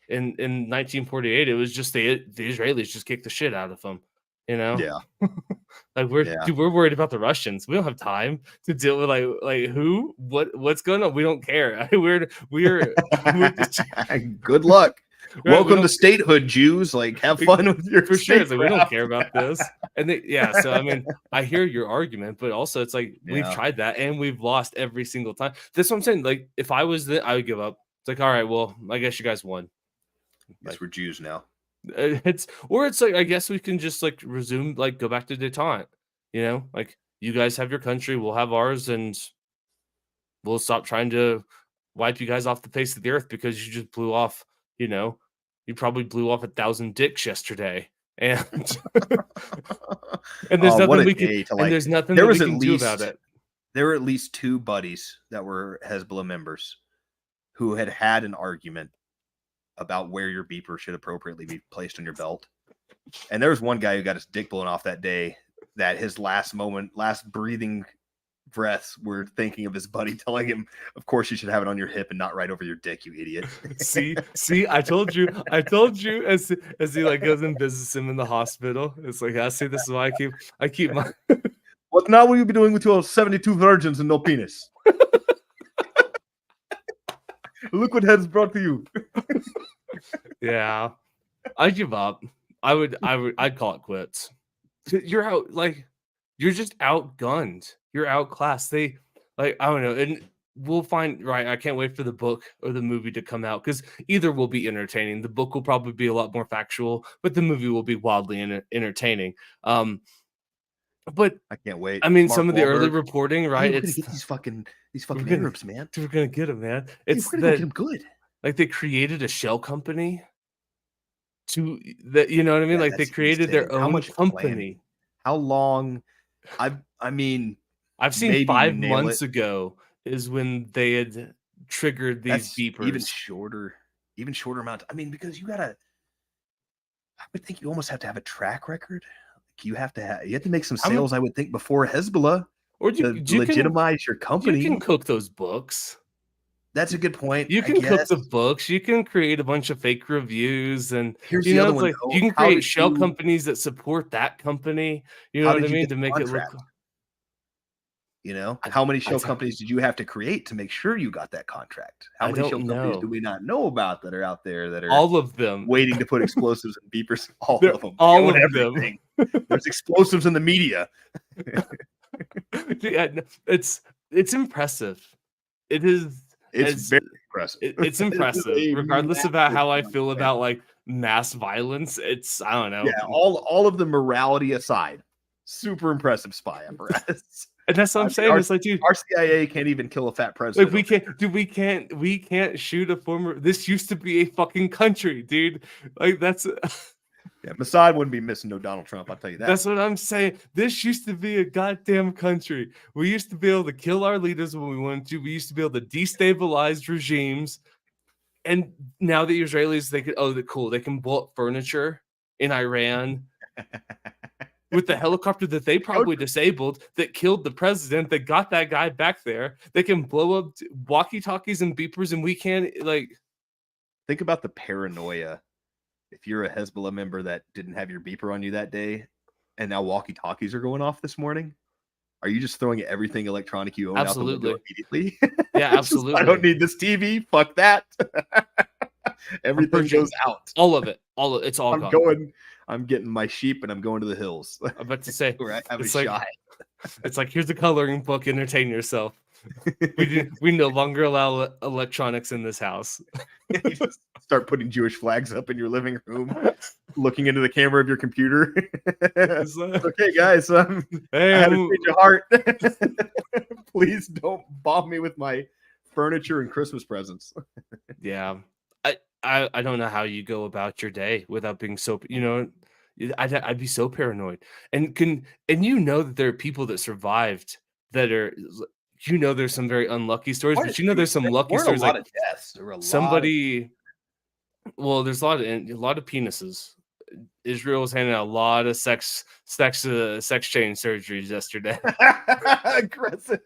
In 1948, it was just the Israelis just kicked the shit out of them, you know? Yeah. Like, we're Yeah. dude, we're worried about the Russians. We don't have time to deal with, like, who? What's going on? We don't care. We're just Good luck. right, we Welcome to don't statehood, Jews. Like, have we fun with your for sure, it's like, we don't statecraft. care about this. And they yeah, so, I mean, I hear your argument, but also it's like, we've Yeah. tried that and we've lost every single time. That's what I'm saying, like, if I was I would give up. It's like, "Alright, well, I guess you guys won." Guess Like, we're Jews now. it's like, I guess we can just, like, resume, like, go back to detente, you know? Like, you guys have your country, we'll have ours, and we'll stop trying to wipe you guys off the face of the earth because you just blew off, you know, you probably blew off 1,000 dicks yesterday, and and there's Oh, what nothing a we can day to and like. there's nothing There that we was at can do about least it. there were at least two buddies that were Hezbollah members who had an argument about where your beeper should appropriately be placed on your belt. And there was one guy who got his dick blown off that day that his last breathing breaths were thinking of his buddy telling him, of course you should have it on your hip and not right over your dick, you idiot. See, I told you, as he, like, goes and visits him in the hospital. It's like, I see, this is why I keep my What now will you be doing with your 72 virgins and no penis? Look what has brought to you. yeah. I give up. I'd call it quits. You're out, like, you're just outgunned. You're outclassed. They, like, I don't know, and we'll find right. I can't wait for the book or the movie to come out because either will be entertaining. The book will probably be a lot more factual, but the movie will be wildly entertaining. But I can't wait. I mean, Mark some of the early Wahlberg. reporting, Hey, right? we're gonna It's get these we're fucking gonna Arabs, man. we're gonna get them, man. Hey, It's we're gonna go get that, them good. like, they created a shell company to that, you know what I mean? Yeah, Like, they that's created insane. their How own much planning? company. How long? I mean, I've seen maybe you 5 nail it. months ago is when they had triggered these That's beepers. even shorter amount. I mean, because you gotta. I would think you almost have to have a track record. Like you have to make some How many sales. I would think before Hezbollah or to legitimize your you can company. cook those books. That's a good point, You I can cook guess. the books, you can create a bunch of fake reviews, and, Here's you the know, other it's one like, you though. can create shell companies that support that company, you know How what I did you mean, get to the make it look contract? You know, I how many I shell don't companies did you have to create to make sure you got that contract? How I many shell don't companies do know. we not know about that are out there that are All of them. waiting to put explosives and beepers? All They're of them. They all own of them. everything. There's explosives in the media. Yeah, no, it's impressive. It is It's as very impressive. it's This is impressive, a regardless about massive how I feel contract. about, like, mass violence, it's I don't Yeah, know, all of the morality aside, super impressive spy apparatus. and that's what I I'm mean, saying, it's like, dude, our CIA can't even kill a fat like, president we over can't dude, we can't shoot a former this used to be a fucking country, dude, like, that's yeah, Mossad wouldn't be missing no Donald Trump, I'll tell you that. that's what I'm saying, this used to be a goddamn country, we used to be able to kill our leaders when we wanted to, we used to be able to destabilize regimes, and now the Israelis, they could oh, they're cool, they can blow up furniture in Iran, with the helicopter that they Go probably disabled, that killed the president, that got that guy back there. They can blow up walkie-talkies and beepers, and we can't, like, think about the paranoia if you're a Hezbollah member that didn't have your beeper on you that day, and now walkie-talkies are going off this morning. Are you just throwing everything electronic you own out the window absolutely. immediately? Yeah, It's just, I don't absolutely. need this TV. Fuck that. I'm Everything goes purging out. all of it. All of it's all I'm gone. going. I'm getting my sheep and I'm going to the hills I'm about to say, where I have a it's like shot. it's like, "Here's a coloring book, entertain yourself." We no longer allow electronics in this house. You just start putting Jewish flags up in your living room, looking into the camera of your computer. It's like, Okay, guys, I "Hey, had a change of heart. Please don't bomb me with my furniture and Christmas presents. yeah." I don't know how you go about your day without being so, you know, I'd be so paranoid. And you know that there are people that survived that are, you know, there's some very unlucky stories, but you know there's some There lucky weren't a stories, lot like of deaths. There were a lot of somebody, well, there's a lot of penises. Israel was handing out a lot of sex change surgeries yesterday. Aggressive.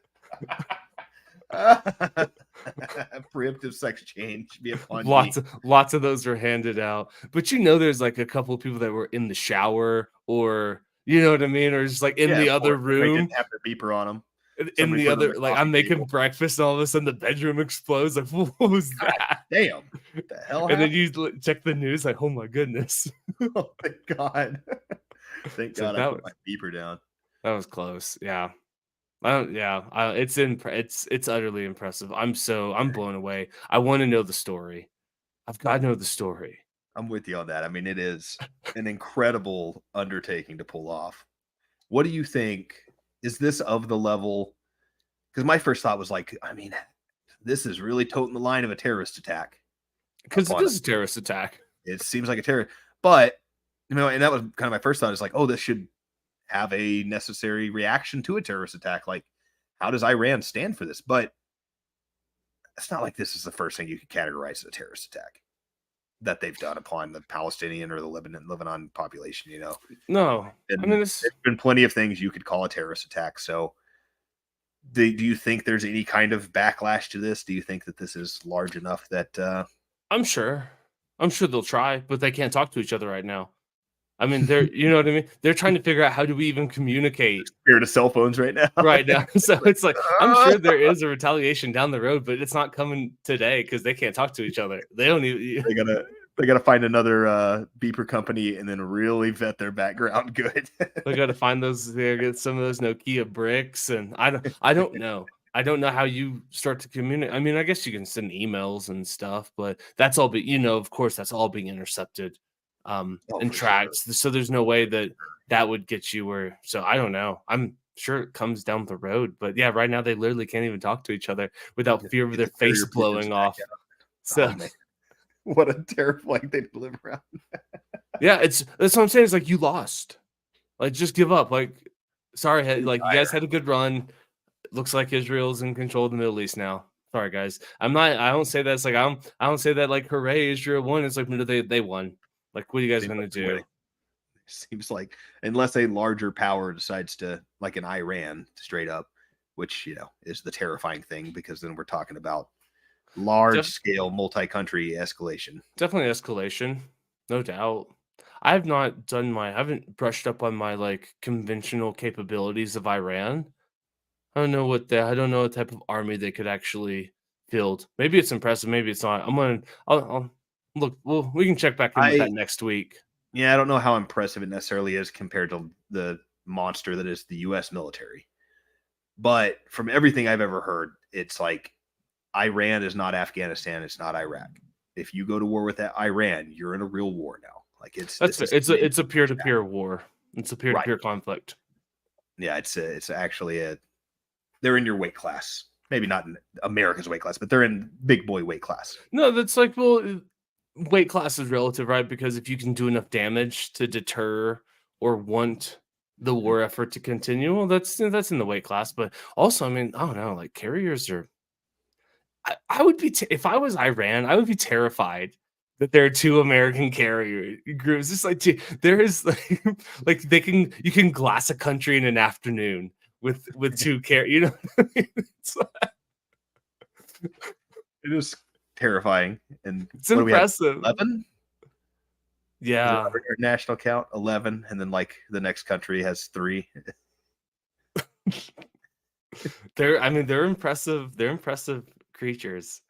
Preemptive sex change be upon me. Lots of those were handed out. But there's like a couple of people that were in the shower, or you know what I mean, or just like in Yeah, the of other course. Everybody room. didn't have their beeper on them. In Somebody the put it on other, the like I'm coffee making table. breakfast, and all of a sudden the bedroom explodes. Like, what was God that? damn. What the hell And then happened? you check the news, like, oh my goodness. Oh, thank God. Thank So God I put my beeper down. that was close. Yeah. Yeah, it's utterly impressive. I'm blown away. I want to know the story. I've got to know the story. I'm with you on that. I mean, it is an incredible undertaking to pull off. What do you think? Is this of the level? Because my first thought was like, I mean, this is really toting the line of a terrorist attack Because it upon is a terrorist attack. it seems like a terror, but and that was kind of my first thought is like, oh, this should have a necessary reaction to a terrorist attack. Like, how does Iran stand for this? But it's not like this is the first thing you could categorize as a terrorist attack that they've done upon the Palestinian or the Lebanon population. No, I mean There's been plenty of things you could call a terrorist attack. So, do you think there's any kind of backlash to this? Do you think that this is large enough that I'm sure. I'm sure they'll try, but they can't talk to each other right now. I mean, you know what I mean? They're trying to figure out how do we even communicate scared of cell phones right now? right now. So it's like I'm sure there is a retaliation down the road, but it's not coming today because they can't talk to each other. They don't even. They gotta find another beeper company and then really vet their background good. They got to find those. They get some of those Nokia bricks, and I don't know. I don't know how you start to communicate. I mean, I guess you can send emails and stuff, but that's all. But of course, that's all being intercepted, Oh, and for sure. tracked. So there's no way that would get you where. So I don't know. I'm sure it comes down the road, but yeah, right now they literally can't even talk to each other without fear of Get their the face carrier pigeons blowing back off. out. So Oh man, what a terrifying thing to live around. yeah, that's what I'm saying. It's like you lost. Like just give up. Like sorry, like you guys had a good run. Looks like Israel's in control of the Middle East now. Sorry, guys. I don't say that. It's like I don't say that like hooray, Israel won. It's like no, they won. Like what are you guys gonna do? Seems like unless a larger power decides to, like an Iran, straight up, which is the terrifying thing because then we're talking about large scale multi-country escalation. Definitely escalation, no doubt. I haven't brushed up on my like conventional capabilities of Iran. I don't know what type of army they could actually field. Maybe it's impressive, maybe it's not. I'll look. Well, we can check back in with I that next week. Yeah, I don't know how impressive it necessarily is compared to the monster that is the U.S. military. But from everything I've ever heard, it's like Iran is not Afghanistan. It's not Iraq. If you go to war with Iran, you're in a real war now. Like It's a peer to peer war. It's a peer to right. peer conflict. Yeah, it's actually they're in your weight class. Maybe not in America's weight class, but they're in big boy weight class. No, that's like weight class is relative, right? Because if you can do enough damage to deter or want the war effort to continue, well, that's in the weight class. But also, I mean, I don't know, like carriers are. I would be if I was Iran, I would be terrified that there are two American carrier groups. It's like there is like like you can glass a country in an afternoon with two You know, what I mean? It is terrifying. And It's what do we have? impressive. 11? Yeah. Our national count 11, and then like the next country has 3. They're impressive. They're impressive creatures.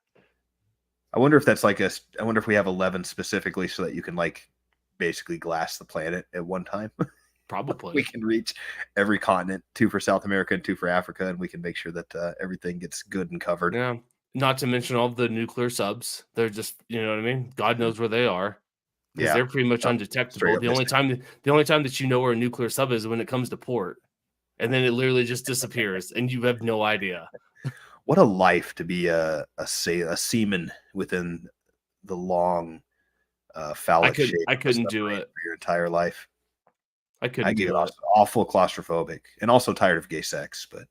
I wonder if that's like I wonder if we have 11 specifically so that you can like basically glass the planet at one time. Probably. We can reach every continent, 2 for South America and 2 for Africa, and we can make sure that everything gets good and covered. Yeah. Not to mention all the nuclear subs. They're just, you know what I mean? God knows where they are. Because they're pretty much undetectable. The only time that you know where a nuclear sub is when it comes to port. And then it literally just disappears and you have no idea. What a life to be a seaman within the long phallic shape. I couldn't do it for your entire life. I couldn't do it. Awful claustrophobic and also tired of gay sex, but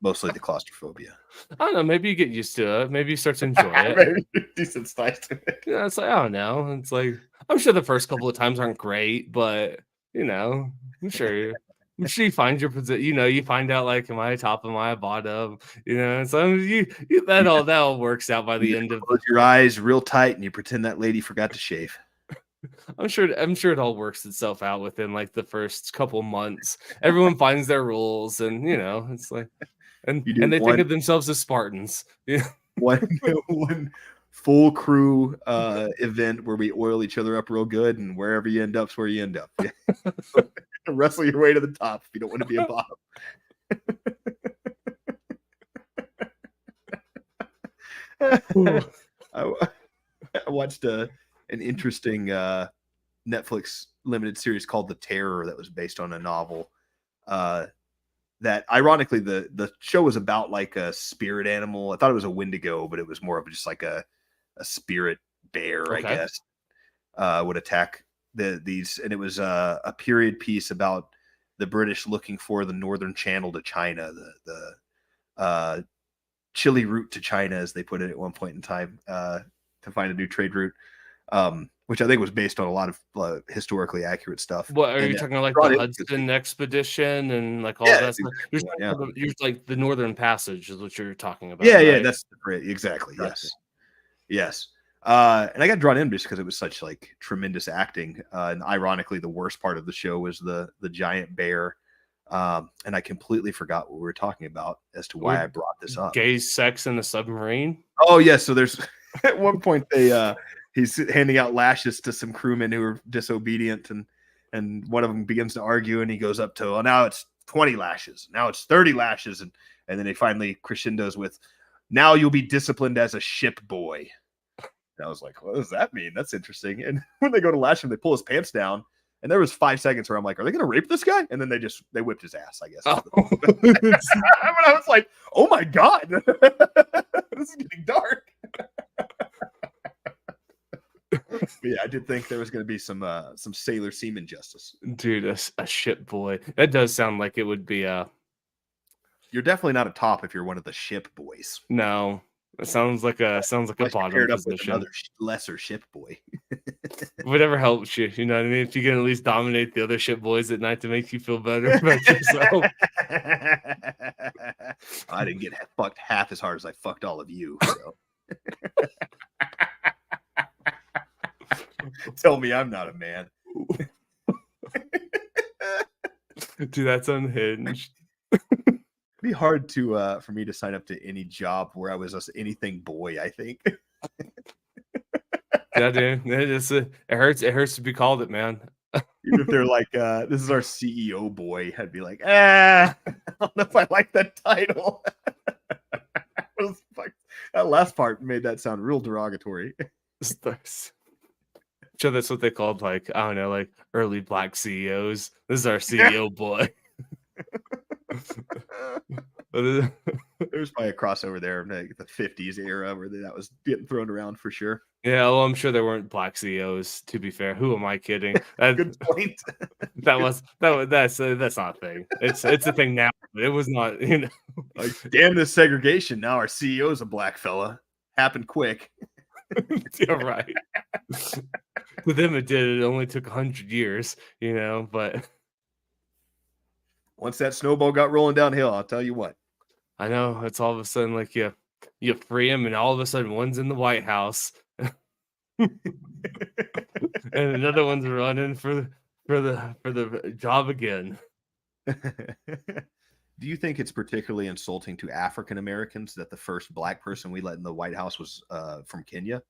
mostly the claustrophobia. I don't know. Maybe you get used to it. Maybe you start to enjoy it. Maybe desensitized to it. Yeah, it's like I don't know. It's like I'm sure the first couple of times aren't great, but, you know, I'm sure I'm sure you find your position. You find out, like, am I top, am I bottom, so that all works out by You the just end of close the. your eyes real tight and you pretend that lady forgot to shave. I'm sure it all works itself out within, like, the first couple months. Everyone finds their rules and, it's like and You do and they think one of themselves as Spartans. Yeah. one one full crew event where we oil each other up real good, and wherever you end up's where you end up. Yeah. Wrestle your way to the top if you don't want to be a bottom. Ooh, I, I watched an interesting Netflix limited series called The Terror that was based on a novel. That ironically the show was about like a spirit animal. I thought it was a Wendigo, but it was more of just like a spirit bear, I okay. guess, would attack these, and it was a period piece about the British looking for the northern channel to China, the chili route to China, as they put it at one point in time, to find a new trade route, which I think was based on a lot of historically accurate stuff. What are you And talking like the brought in because Hudson expedition and, like, all yeah, that that's stuff? exactly one. Yeah, You're like the Northern Passage is what you're talking about, yeah, right? that's great. Exactly. Gotcha. Yes, yes. And I got drawn in just because it was such like tremendous acting. And ironically, the worst part of the show was the giant bear. And I completely forgot what we were talking about as to why Or I brought this up. gay sex in a submarine? Oh yeah, so there's at one point he's handing out lashes to some crewmen who are disobedient, and one of them begins to argue, and he goes up to, well, now it's 20 lashes, now it's 30 lashes, and then he finally crescendos with, now you'll be disciplined as a ship boy. And I was like, what does that mean? That's interesting. And when they go to lash him, they pull his pants down. And there was 5 seconds where I'm like, are they going to rape this guy? And then they whipped his ass, I guess. Oh. But I was like, oh my God, this is getting dark. But yeah, I did think there was going to be some sailor seaman justice. Dude, a ship boy. That does sound like it would be You're definitely not a top if you're one of the ship boys. no. It sounds like a Unless you're bottom paired up with position. another lesser ship boy. Whatever helps you, you know what I mean? If you can at least dominate the other ship boys at night to make you feel better about yourself. I didn't get fucked half as hard as I fucked all of you. So. Tell me I'm not a man. Dude, that's unhinged. It'd be hard to for me to sign up to any job where I was just anything boy, I think. Yeah, dude. It hurts to be called it, man. Even if they're like, this is our CEO boy, I'd be like, I don't know if I like that title. That last part made that sound real derogatory. Sure, that's what they called, like, I don't know, like early black CEOs. This is our CEO boy. There's probably a crossover there in like the 50s era where that was getting thrown around for sure. Yeah, well, I'm sure there weren't black CEOs, to be fair. Who am I kidding? Good point. That's not a thing. It's a thing now, but it was not, Like, damn this segregation. Now our CEO is a black fella. Happened quick. You're right. To them it did. It only took 100 years, but Once that snowball got rolling downhill, I'll tell you what. I know it's all of a sudden like you free him, and all of a sudden one's in the White House, and another one's running for the job again. Do you think it's particularly insulting to African Americans that the first black person we let in the White House was from Kenya?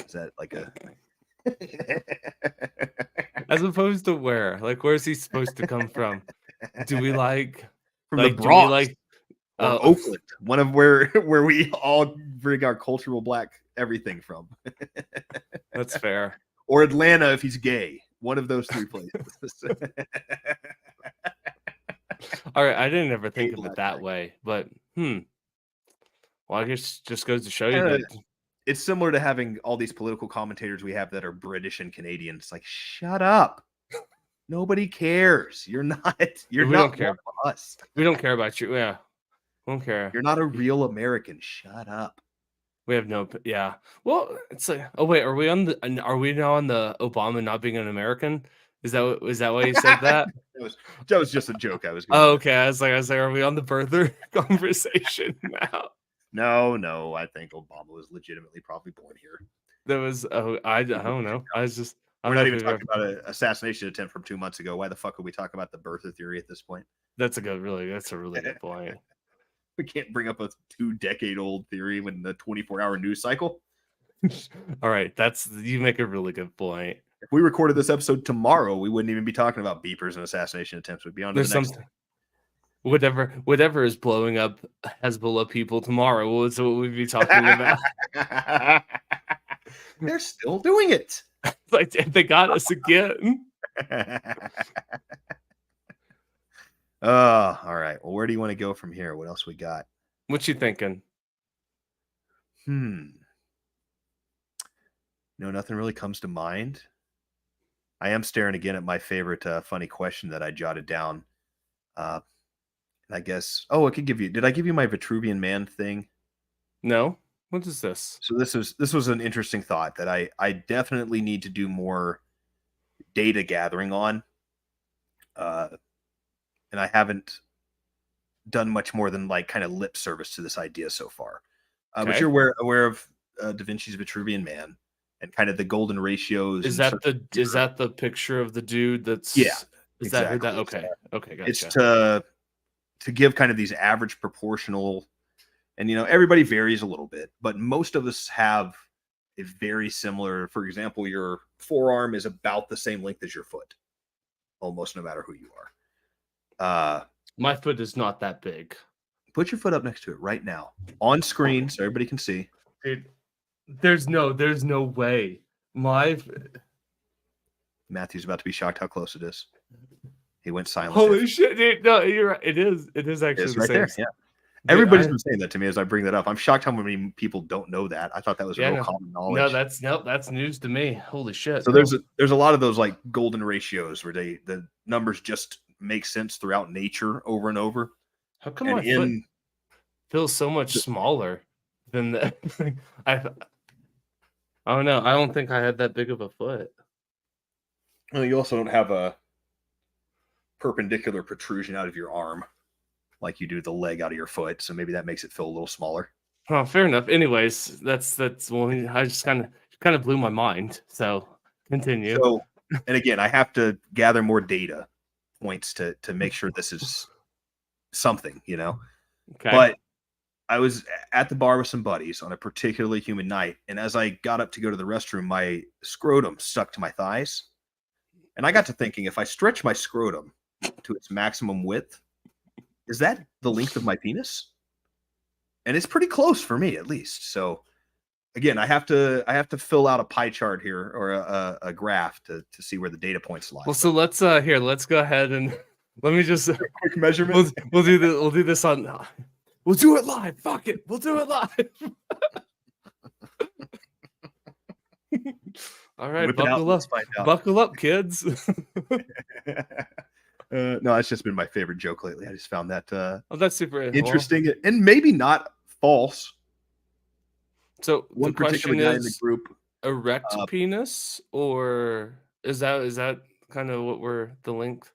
Is that like a As opposed to where? Like, where's he supposed to come from? Do we from the do we Bronx or oh, Oakland? One of where we all bring our cultural black everything from. that's fair. Or Atlanta if he's gay. One of those three places. All right, I didn't ever think Gay of black it that guy. way, but well, I guess just goes to show you that It's similar to having all these political commentators we have that are British and Canadian. It's like, shut up. Nobody cares. You're not we not don't care. one of us. We don't care about you. Yeah, we don't care. You're not a real American. Shut up. We have no p yeah. Well, it's like oh, wait, are we now on the Obama not being an American? Is that why you said that? was that was just a joke I was Oh, going with. okay, I was like, are we on the birther conversation now? No, no, I think Obama was legitimately probably born here. That was oh, I don't know. I We're don't know not if even we've ever talking about an assassination attempt from 2 months ago. Why the fuck would we talk about the birther theory at this point? that's a really good point. We can't bring up a 2-decade-old theory when the 24-hour news cycle. Alright, that's you make a really good point. If we recorded this episode tomorrow, we wouldn't even be talking about beepers and assassination attempts. We'd be on to the There's next some whatever is blowing up Hezbollah people tomorrow, well, it's what we'd be talking about. thing. They're still doing it. Like, they got us again. All right. Well, where do you want to go from here? What else we got? What you thinking? Hmm. No, nothing really comes to mind. I am staring again at my favorite funny question that I jotted down. Uh, and I guess, oh, I could give you. Did I give you my Vitruvian Man thing? No? What is this? So this was an interesting thought that I definitely need to do more data gathering on, uh, and I haven't done much more than like kind of lip service to this idea so far. But you're Okay. aware of Da Vinci's Vitruvian Man and kind of the golden ratios and certain Is that the picture of the dude yeah, that's is that who that exactly. okay. Okay, It's gotcha. to give kind of these average proportional, and everybody varies a little bit, but most of us have a very similar. For example, your forearm is about the same length as your foot, almost no matter who you are. My foot is not that big. Put your foot up next to it right now on screen so everybody can see. Dude, there's no way. My f Matthew's about to be shocked how close it is. He went silent there. holy shit, dude, no, you're right, it is actually It's the right same there. s Yeah. dude, Everybody's been saying that to me as I bring that up. I'm shocked how many people don't know that. I thought that was a yeah, real no. common No, knowledge. that's news to me. Holy shit, So no. there's a lot of those like golden ratios where the numbers just make sense throughout nature over and over. How come And my foot in feels so much smaller than the I I don't know, I don't think I had that big of a foot. you also don't have a perpendicular protrusion out of your arm like you do the leg out of your foot. So maybe that makes it feel a little smaller. Oh, fair enough. Anyways, that's well, I just kinda blew my mind, so continue. So, and again, I have to gather more data points to make sure this is something. Okay. But I was at the bar with some buddies on a particularly humid night, and as I got up to go to the restroom, my scrotum stuck to my thighs, and I got to thinking, if I stretch my scrotum to its maximum width, is that the length of my penis? And it's pretty close for me, at least. So again, I have to fill out a pie chart here or a graph to see where the data points lie. Well, so let's go ahead and let me just Quick measurement. we'll do this on we'll do it live. Fuck it. We'll do it live. All right, Whip it out. Let's find out. buckle up, kids. No, it's just been my favorite joke lately. I just found that Oh, that's super well, interesting and maybe not false. so the One particular question guy in the is group, erect uh, penis or is that kind of what we're the length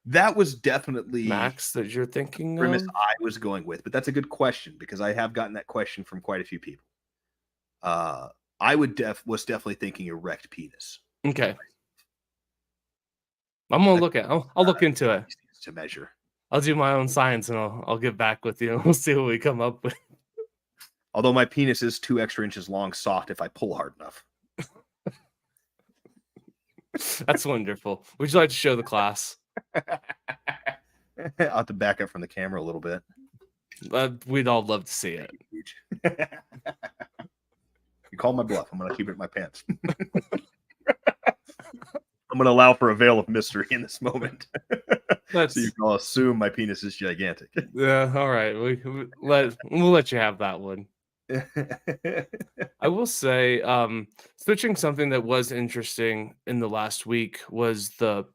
that was definitely max that you're the thinking premise of? I was going with, but that's a good question because I have gotten that question from quite a few people. Uh, I was definitely thinking erect penis. Okay. I'm gonna That's look at I'll look into it. easiest to measure. I'll do my own science and I'll get back with you and we'll see what we come up with. Although my penis is 2 extra inches long, soft if I pull hard enough. That's wonderful. Would you like to show the class? I'll have to back up from the camera a little bit. We'd all love to see it. Huge. You call my bluff. I'm going to keep it in my pants. I'm going to allow for a veil of mystery in this moment. That's So you can all assume my penis is gigantic. yeah. All right. We'll let you have that one. I will say, switching something that was interesting in the last week was the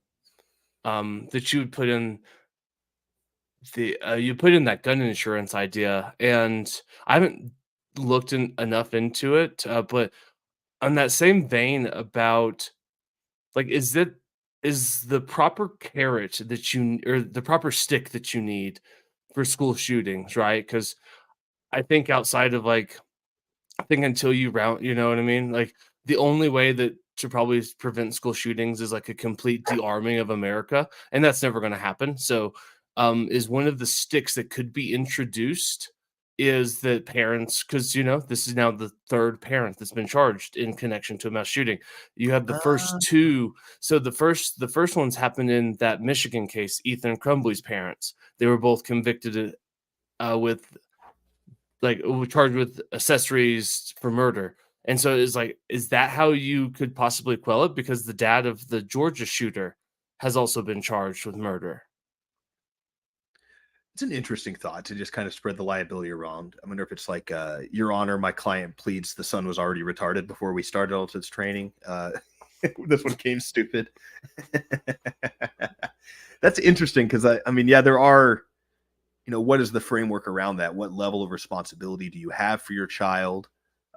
that you would put in the you put in that gun insurance idea, and I haven't looked enough into it, but on that same vein about like, is the proper carrot that you or the proper stick that you need for school shootings, right? Because I think outside of like I think until you round you know what I mean? Like, the only way that to probably prevent school shootings is, like, a complete de-arming of America, and that's never gonna happen, so, is one of the sticks that could be introduced is that parents, because this is now the 3rd parent that's been charged in connection to a mass shooting. You have the Uh, first 2 so the first ones happened in that Michigan case, Ethan Crumbley's parents. They were both convicted, with charged with accessories for murder. And so it's like, is that how you could possibly quell it? Because the dad of the Georgia shooter has also been charged with murder. it's an interesting thought to just kind of spread the liability around. I wonder if it's like, Your Honor, my client pleads the son was already retarded before we started all its training. This one came stupid. That's interesting because I mean, yeah, there are, what is the framework around that? What level of responsibility do you have for your child?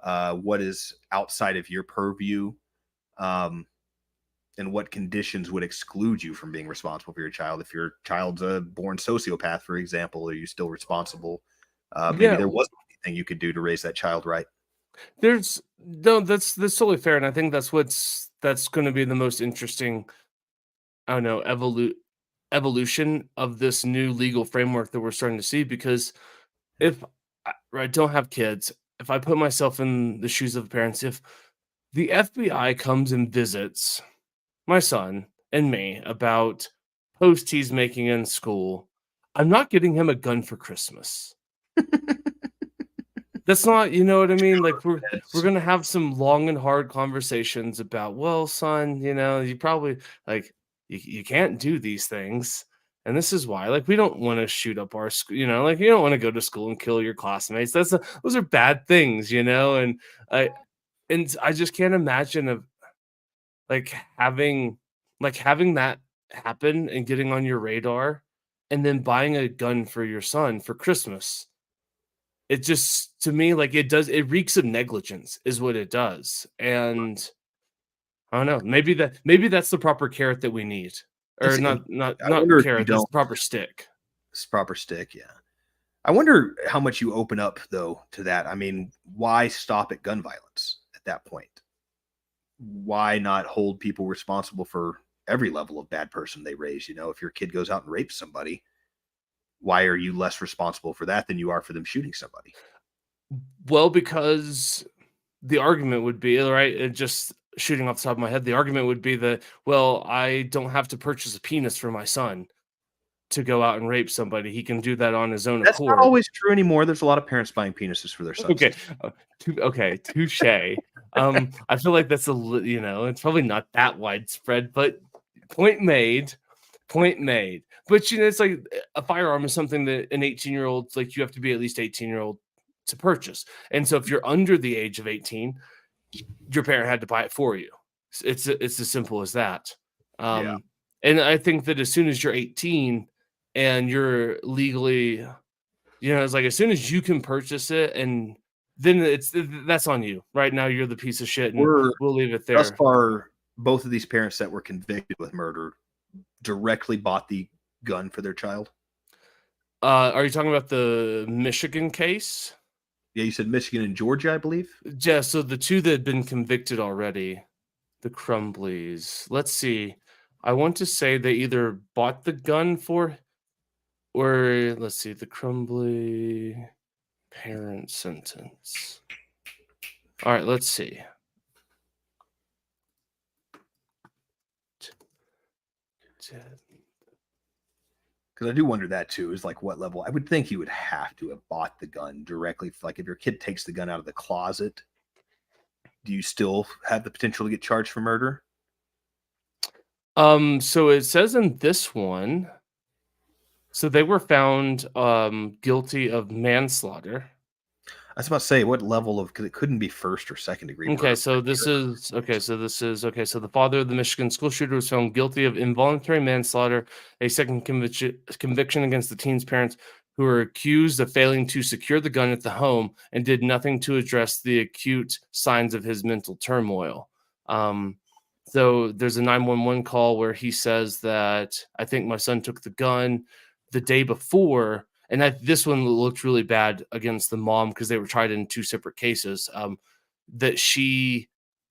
What is outside of your purview? Um, and what conditions would exclude you from being responsible for your child? If your child's a born sociopath, for example, are you still responsible? Maybe Yeah, there wasn't anything you could do to raise that child right. there's no that's totally fair. And I think that's gonna be the most interesting, I don't know, evolution of this new legal framework that we're starting to see because if I don't have kids, if I put myself in the shoes of the parents, if the FBI comes and visits my son and me about posts he's making in school, I'm not getting him a gun for Christmas. That's not, you know what I mean? Like we're It's, gonna have some long and hard conversations about, well, son, you probably like you can't do these things. And this is why. Like, we don't want to shoot up our school, like you don't want to go to school and kill your classmates. Those are bad things. And I just can't imagine of like having that happen and getting on your radar and then buying a gun for your son for Christmas. It just to me, like, it reeks of negligence is what it does, and I don't know, maybe that's the proper carrot that we need, or it's I not wonder if you carrot, that's don't the proper stick. proper stick. Yeah. I wonder how much you open up though to that. I mean, why stop at gun violence at that point? Why not hold people responsible for every level of bad person they raise? If your kid goes out and rapes somebody, why are you less responsible for that than you are for them shooting somebody? Well, because the argument would be, right, just shooting off the top of my head, the argument would be that, well, I don't have to purchase a penis for my son to go out and rape somebody, he can do that on his own That's not accord. always true anymore. There's a lot of parents buying penises for their sons Okay, these days. okay, touche. I feel like it's probably not that widespread, but point made, point made. But it's like a firearm is something that an 18-year-old, like you have to be at least 18-year-old to purchase. And so if you're under the age of 18, your parent had to buy it for you. It's as simple as that. Yeah. Um, and I think that as soon as you're 18 and you're legally it's like as soon as you can purchase it and then that's on you. Right now you're the piece of shit and We're we'll leave it thus there. far, both of these parents that were convicted with murder directly bought the gun for their child. Are you talking about the Michigan case? Yeah, you said Michigan and Georgia, I believe. Yeah, so the 2 that had been convicted already, the Crumbleys. Let's see. I want to say they either bought the gun for or let's see, the Crumbly parent sentence. All right, let's see. Because I do wonder that too. Is like what level? I would think you would have to have bought the gun directly. Like if your kid takes the gun out of the closet, do you still have the potential to get charged for murder? So it says in this one, so they were found guilty of manslaughter. I was about to say what level of because it couldn't be first or second degree Okay, murder. so this is okay. So this is okay. So the father of the Michigan school shooter was found guilty of involuntary manslaughter, a second conviction against the teen's parents, who are accused of failing to secure the gun at the home and did nothing to address the acute signs of his mental turmoil. Um, so there's a 911 call where he says that I think my son took the gun the day before, and this one looked really bad against the mom because they were tried in two separate cases. That she,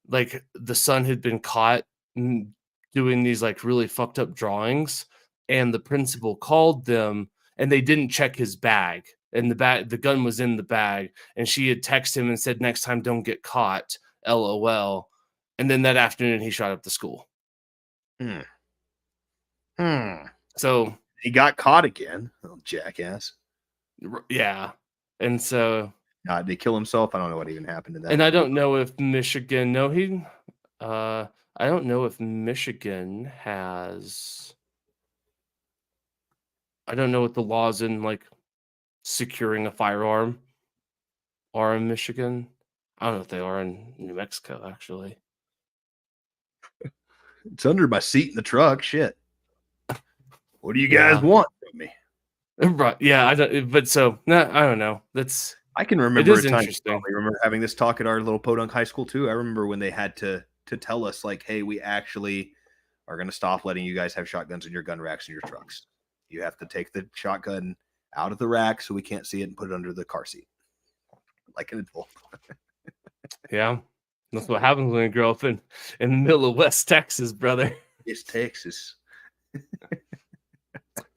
like, the son had been caught doing these like really fucked up drawings, and the principal called them, and they didn't check his bag, and the gun was in the bag, and she had texted him and said, "Next time, don't get caught." LOL. And then that afternoon, he shot up the school. Hmm. Hmm. So, He got caught again. Oh, jackass. yeah. And so, Did he kill himself? I don't know what even happened to that and I one. don't know if Michigan, no, I don't know if Michigan has, I don't know what the laws in like securing a firearm are in Michigan. I don't know if they are in New Mexico, actually. It's under my seat in the truck. Shit. What do you guys Yeah. want from me? Right. Yeah. I don't, but so, no, I don't know. I can It remember a is time. You interesting. probably remember having this talk at our little podunk high school too. I remember when they had to tell us like, "Hey, we actually are going to stop letting you guys have shotguns in your gun racks in your trucks. You have to take the shotgun out of the rack so we can't see it and put it under the car seat like an adult." Yeah. That's what happens when you grow up in the middle of West Texas, brother. It's Texas.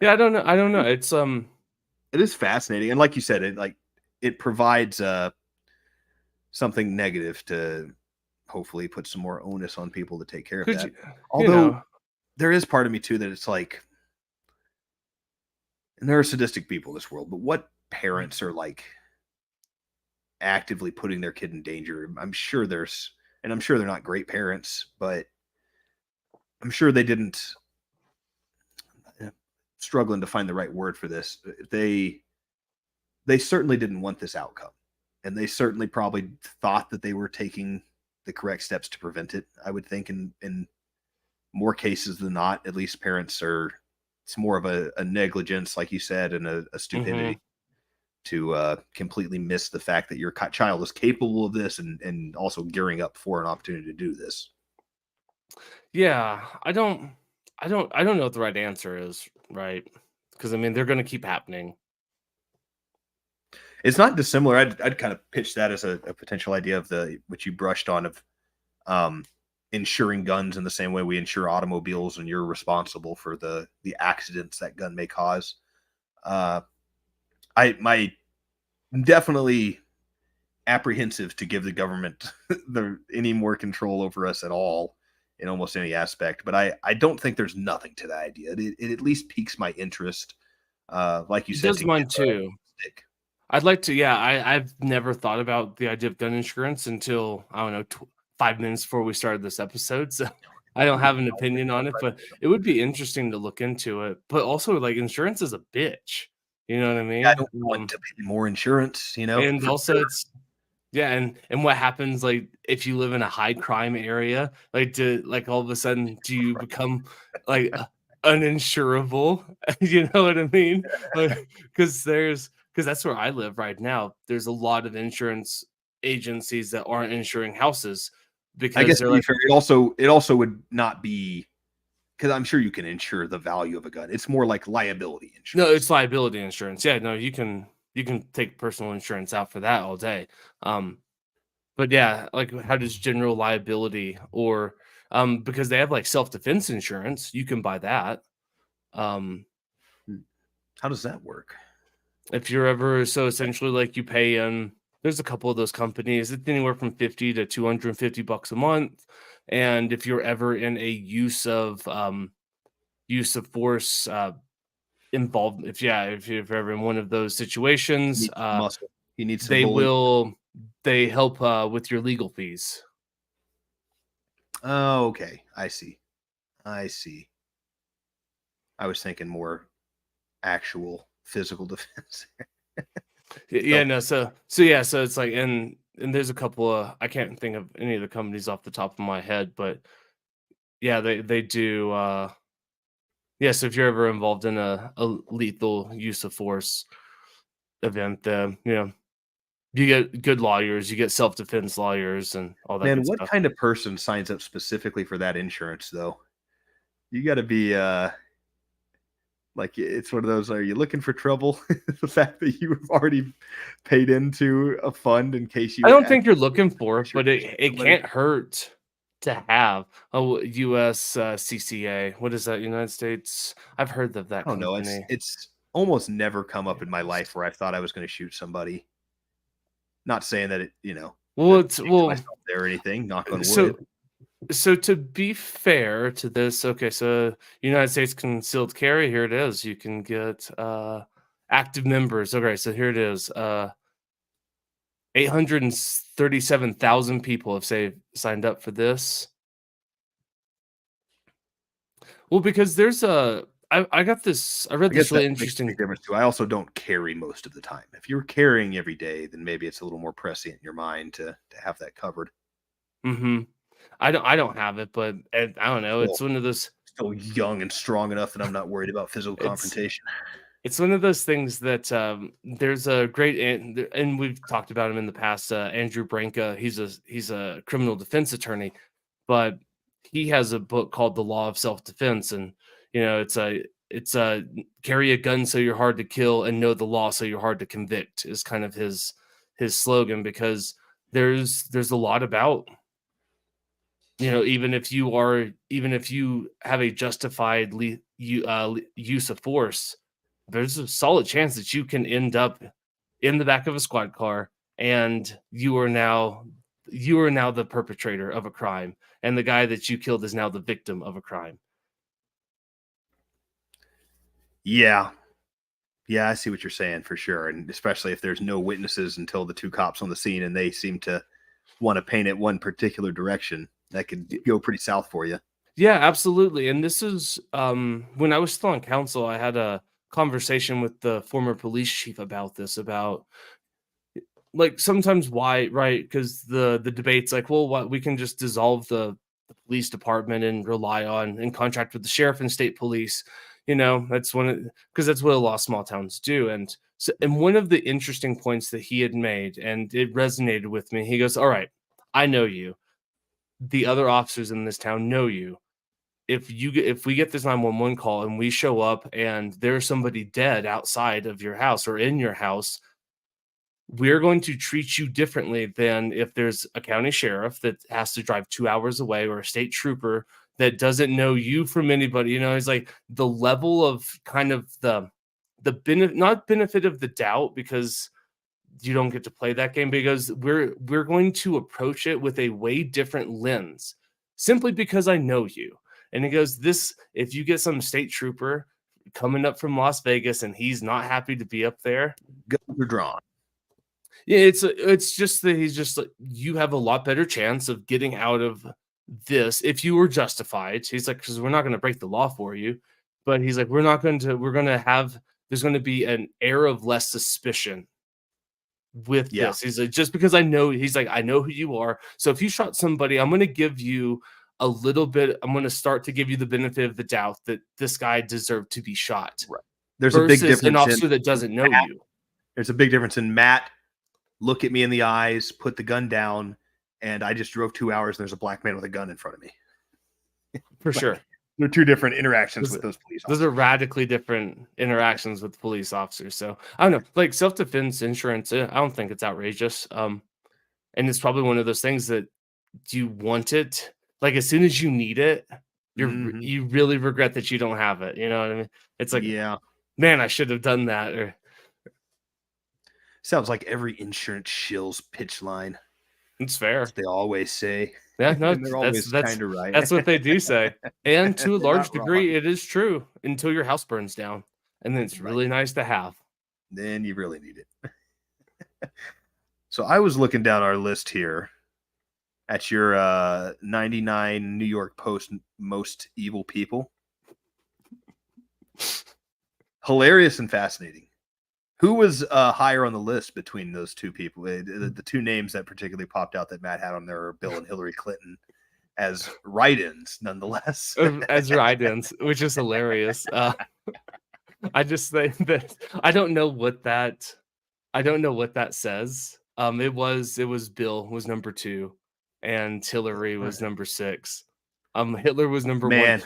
Yeah, I don't know. I don't know. It's It is fascinating, and like you said, it provides something negative to hopefully put some more onus on people to take care of could that. you you Although know, there is part of me too that it's like, and there are sadistic people in this world, but what parents are like actively putting their kid in danger? And I'm sure they're not great parents, but I'm sure they didn't. Struggling to find the right word for this. They certainly didn't want this outcome, and they certainly probably thought that they were taking the correct steps to prevent it. I would think in more cases than not, at least parents are. It's more of a negligence, like you said, and a stupidity mhm. to completely miss the fact that your child is capable of this and also gearing up for an opportunity to do this. Yeah, I don't know what the right answer is, right? Because I mean, they're gonna keep happening. It's not dissimilar. I'd kind of pitch that as a potential idea of the which you brushed on of um, insuring guns in the same way we insure automobiles, and you're responsible for the accidents that gun may cause. Uh, I my definitely apprehensive to give the government any more control over us at all in almost any aspect. But I don't think there's nothing to that idea. It at least piques my interest, like you It said, does to get mine too. stick. I'd like to, yeah, I've never thought about the idea of gun insurance until, I don't know, 5 minutes before we started this episode, so I don't We're getting have an all the way opinion down on it, but right. it would be interesting to look into it. But also, like, insurance is a bitch, you know what I I mean? don't want to pay more insurance, And for also sure. it's, yeah, and what happens, like, if you live in a high crime area, like, all of a sudden, do you become, like, uninsurable? You know what I mean? Like, because that's where I live right now. There's a lot of insurance agencies that aren't insuring houses I because guess they're to be like, fair, it also would not be because I'm sure you can insure the value of a gun. It's more like liability "No, insurance. it's liability insurance." Yeah, no, you can take personal insurance out for that all day. Um, But yeah, like how does general liability or because they have like self-defense insurance, you can buy that. Um Hmm. How does that work? if you're ever so essentially like you pay there's a couple of those companies, it's anywhere from 50 to 250 bucks a month. And if you're ever in a use of force involved, if you're ever in one of those You situations, need some muscle. You need some they bullet. will they help with your legal fees. Oh, okay. I see. I see. I was thinking more actual physical defense. Yeah, Self. no, so yeah, so it's like and there's a couple of I can't think of any of the companies off the top of my head, but yeah, they do yeah, so if you're ever involved in a lethal use of force, event, you get good lawyers, you get self-defense lawyers and all that Man, good what stuff. kind of person signs up specifically for that insurance though? You got to be like it's one of those. Are you looking for trouble? The fact that you have already paid into a fund in case I you don't think you're accidentally looking for it, insure but it somebody. can't hurt to have a US, CCA. What is that? United States? I've heard of that I don't know. It's company. it's almost never come up in my life US. where I thought I was going to shoot somebody. Not saying that it, Well, that it's jinx well, myself there or anything. Knock on wood. so so to be fair to this, okay, so United States concealed carry, here it is. You can get, active members. Okay, so here it is. 837,000 people have signed up for this. Well, because I got this I read I guess this that really makes a big interesting. difference too. I also don't carry most of the time. If you're carrying every day, then maybe it's a little more prescient in your mind to have that covered. Mhm. I don't have it, but, I don't know, Still, it's one of those still young and strong enough that I'm not worried about physical it's confrontation. it's one of those things that, there's a great and we've talked about him in the past, Andrew Branca, he's a criminal defense attorney, but he has a book called The Law of Self-Defense, and, it's a "Carry a gun so you're hard to kill and know the law so you're hard to convict," is kind of his slogan because there's a lot about, even if you have a justified use of force, there's a solid chance that you can end up in the back of a squad car and you are now the perpetrator of a crime, and the guy that you killed is now the victim of a crime. Yeah. Yeah, I see what you're saying for sure. And especially if there's no witnesses until the two cops on the scene and they seem to want to paint it one particular direction, that could go pretty south for you. Yeah, absolutely. And this is when I was still on council, I had a conversation with the former police chief about this, about like sometimes why, right? Because the debate's like, well, what, we can just dissolve the police department and rely on and contract with the sheriff and state police. That's because that's what a lot of small towns do. And one of the interesting points that he had made, and it resonated with me, he goes, all right, I know you. The other officers in this town know you. If we get this 911 call and we show up and there's somebody dead outside of your house or in your house, we're going to treat you differently than if there's a county sheriff that has to drive 2 hours away, or a state trooper that doesn't know you from anybody. It's like the level of kind of the benefit, not benefit of the doubt, because you don't get to play that game, because we're going to approach it with a way different lens, simply because I know you. And he goes, this, if you get some state trooper coming up from Las Vegas and he's not happy to be up there, Guns are drawn. yeah, it's just that he's just like, you have a lot better chance of getting out of this if you were justified. He's like, because we're not going to break the law for you, but he's like, we're going to have, there's going to be an air of less suspicion with Yeah. this. He's like, just because I know, he's like, I know who you are. So if you shot somebody, I'm going to give you a little bit, I'm going to start to give you the benefit of the doubt that this guy deserved to be shot Right. There's a big versus an difference in officer that doesn't know Matt. you. There's a big difference in Matt. Look at me in the eyes, put the gun down, and I just drove 2 hours. And there's a black man with a gun in front of me. For Like, sure. they're two different interactions Those with those police those are officers. radically different interactions with police officers. So I don't know, like self-defense insurance, I don't think it's outrageous. And it's probably one of those things that you want it, like as soon as you need it, Hmm. you really regret that you don't have it. You know what I mean? It's like, Yeah. man, I should have done that. Or Sounds like every insurance shill's pitch line. it's That's fair. what they always say. Yeah, no, And they're that's always that's kind of right. that's what they do say. And to a They're large not wrong. degree, it is true until your house burns down. And then it's Right. really nice to have. Then you really need it. So I was looking down our list here at your 99 New York Post most evil people. Hilarious and fascinating. Who was higher on the list between those two people? The two names that particularly popped out that Matt had on there are Bill and Hillary Clinton as write-ins, nonetheless. As write-ins, which is hilarious. I just think that I don't know what that. I don't know what that says. It was Bill was number 2, and Hillary was number 6. Hitler was number 1. Man,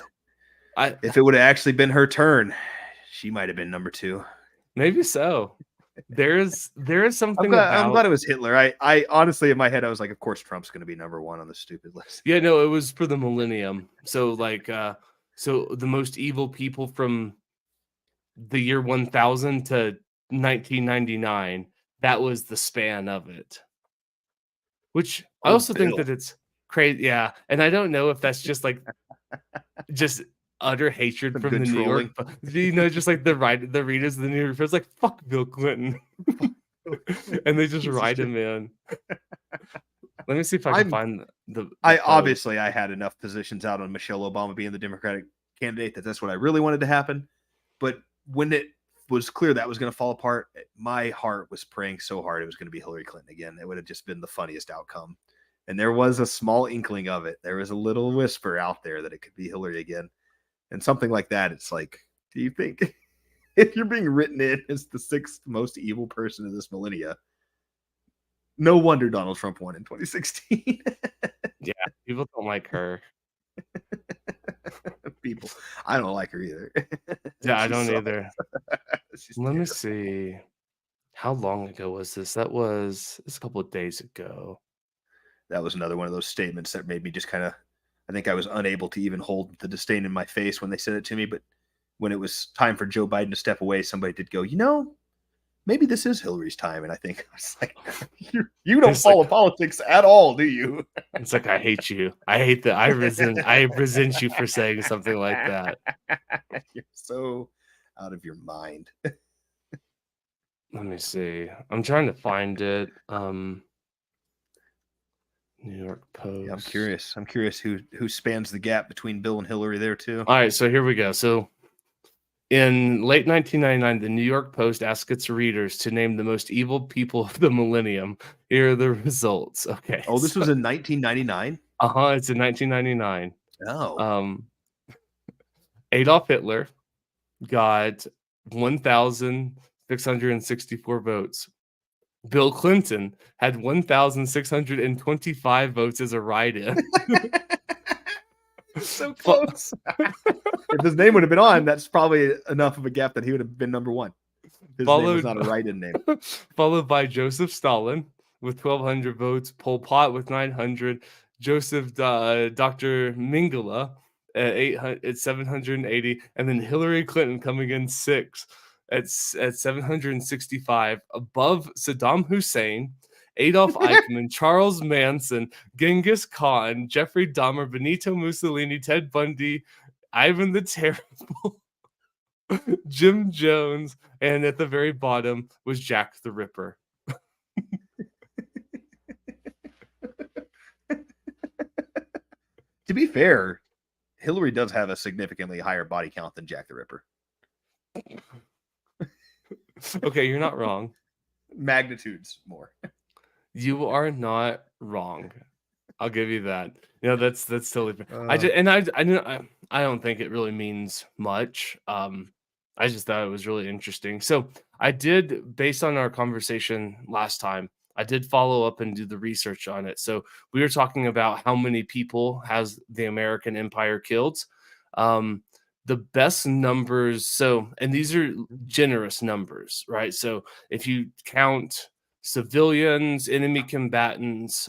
I if it would have actually been her turn, she might have been number 2. Maybe so. There is I'm something glad. I'm glad about it was Hitler. I honestly, in my head, I was like, of course, Trump's going to be number 1 on the stupid list. yeah, no, it was for the millennium. So, so the most evil people from the year 1000 to 1999, that was the span of it. Which I Oh, also think Bill, that it's crazy, yeah, and I don't know if that's just, like, just utter hatred some from good the New trolling. York po just, like, the readers of the New York Post, like, "Fuck Bill Clinton," and they just Piece of write shit. him in. Let me see if I can I'm. find the I post. obviously I had enough positions out on Michelle Obama being the Democratic candidate that's what I really wanted to happen. But when it was clear that was going to fall apart, my heart was praying so hard it was going to be Hillary Clinton again. It would have just been the funniest outcome. And there was a small inkling of it. There was a little whisper out there that it could be Hillary again. And something like that, it's like, do you think if you're being written in as the 6th most evil person of this millennia, no wonder Donald Trump won in 2016. Yeah, people don't like her. People, I don't like her either. Yeah, I She don't sucks. either. She's Let me terrible. see. How long ago was this? It's a couple of days ago. That was another one of those statements that made me just kind of, I think I was unable to even hold the disdain in my face when they said it to me. But when it was time for Joe Biden to step away, somebody did go, maybe this is Hillary's time. And I think I was like, you don't It's like follow politics at all, do you? it's like, I hate you. I hate that I resent you for saying something like that. You're so out of your mind. Let me see. I'm trying to find it. New York Yeah, I'm Post. curious. I'm curious who spans the gap between Bill and Hillary there too. Alright, so here we go. So in late 1999, the New York Post asked its readers to name the most evil people of the millennium. Here are the results. Okay, Oh, this so was in 1999. it's in 1999. Oh, Um, Adolf Hitler got 1,664 votes. Bill Clinton had 1,625 votes as a write-in. so Fo- close. If his name would have been on, that's probably enough of a gap that he would have been number 1. His name was followed not a write-in name. followed by Joseph Stalin with 1,200 votes, Pol Pot with 900, Dr. Mingala at 780, and then Hillary Clinton coming in 6 at 765, above Saddam Hussein, Adolf Eichmann, Charles Manson, Genghis Khan, Jeffrey Dahmer, Benito Mussolini, Ted Bundy, Ivan the Terrible, Jim Jones, and at the very bottom was Jack the Ripper. To be fair, Hillary does have a significantly higher body count than Jack the Ripper. Okay, you're not wrong. Magnitudes more. You are not wrong. I'll give you that. That's totally fair. Uh, I don't think it really means much. I just thought it was really interesting. So I did, based on our conversation last time, I did follow up and do the research on it. So we were talking about how many people has the American Empire killed. Um, the best numbers, so and these are generous numbers, right? So if you count civilians, enemy combatants,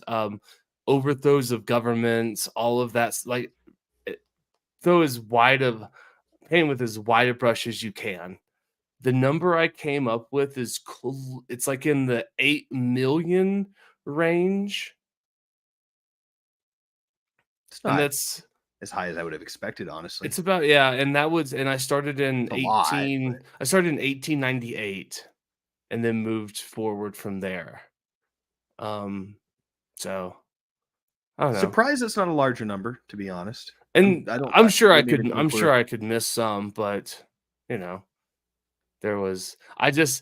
overthrows of governments, all of that's like throw as wide of paint with as wide a brush as you can. The number I came up with is it's like in the 8 million range, it's and not that's as high as I would have expected, honestly. it's about, yeah, and that was, and It's a lot, but I started in 1898 and then moved forward from there. Um so I don't know. surprised it's not a larger number, to be honest. And I don't. I'm I sure I wouldn't could even think I'm we're. sure I could miss some, but you know, there was I just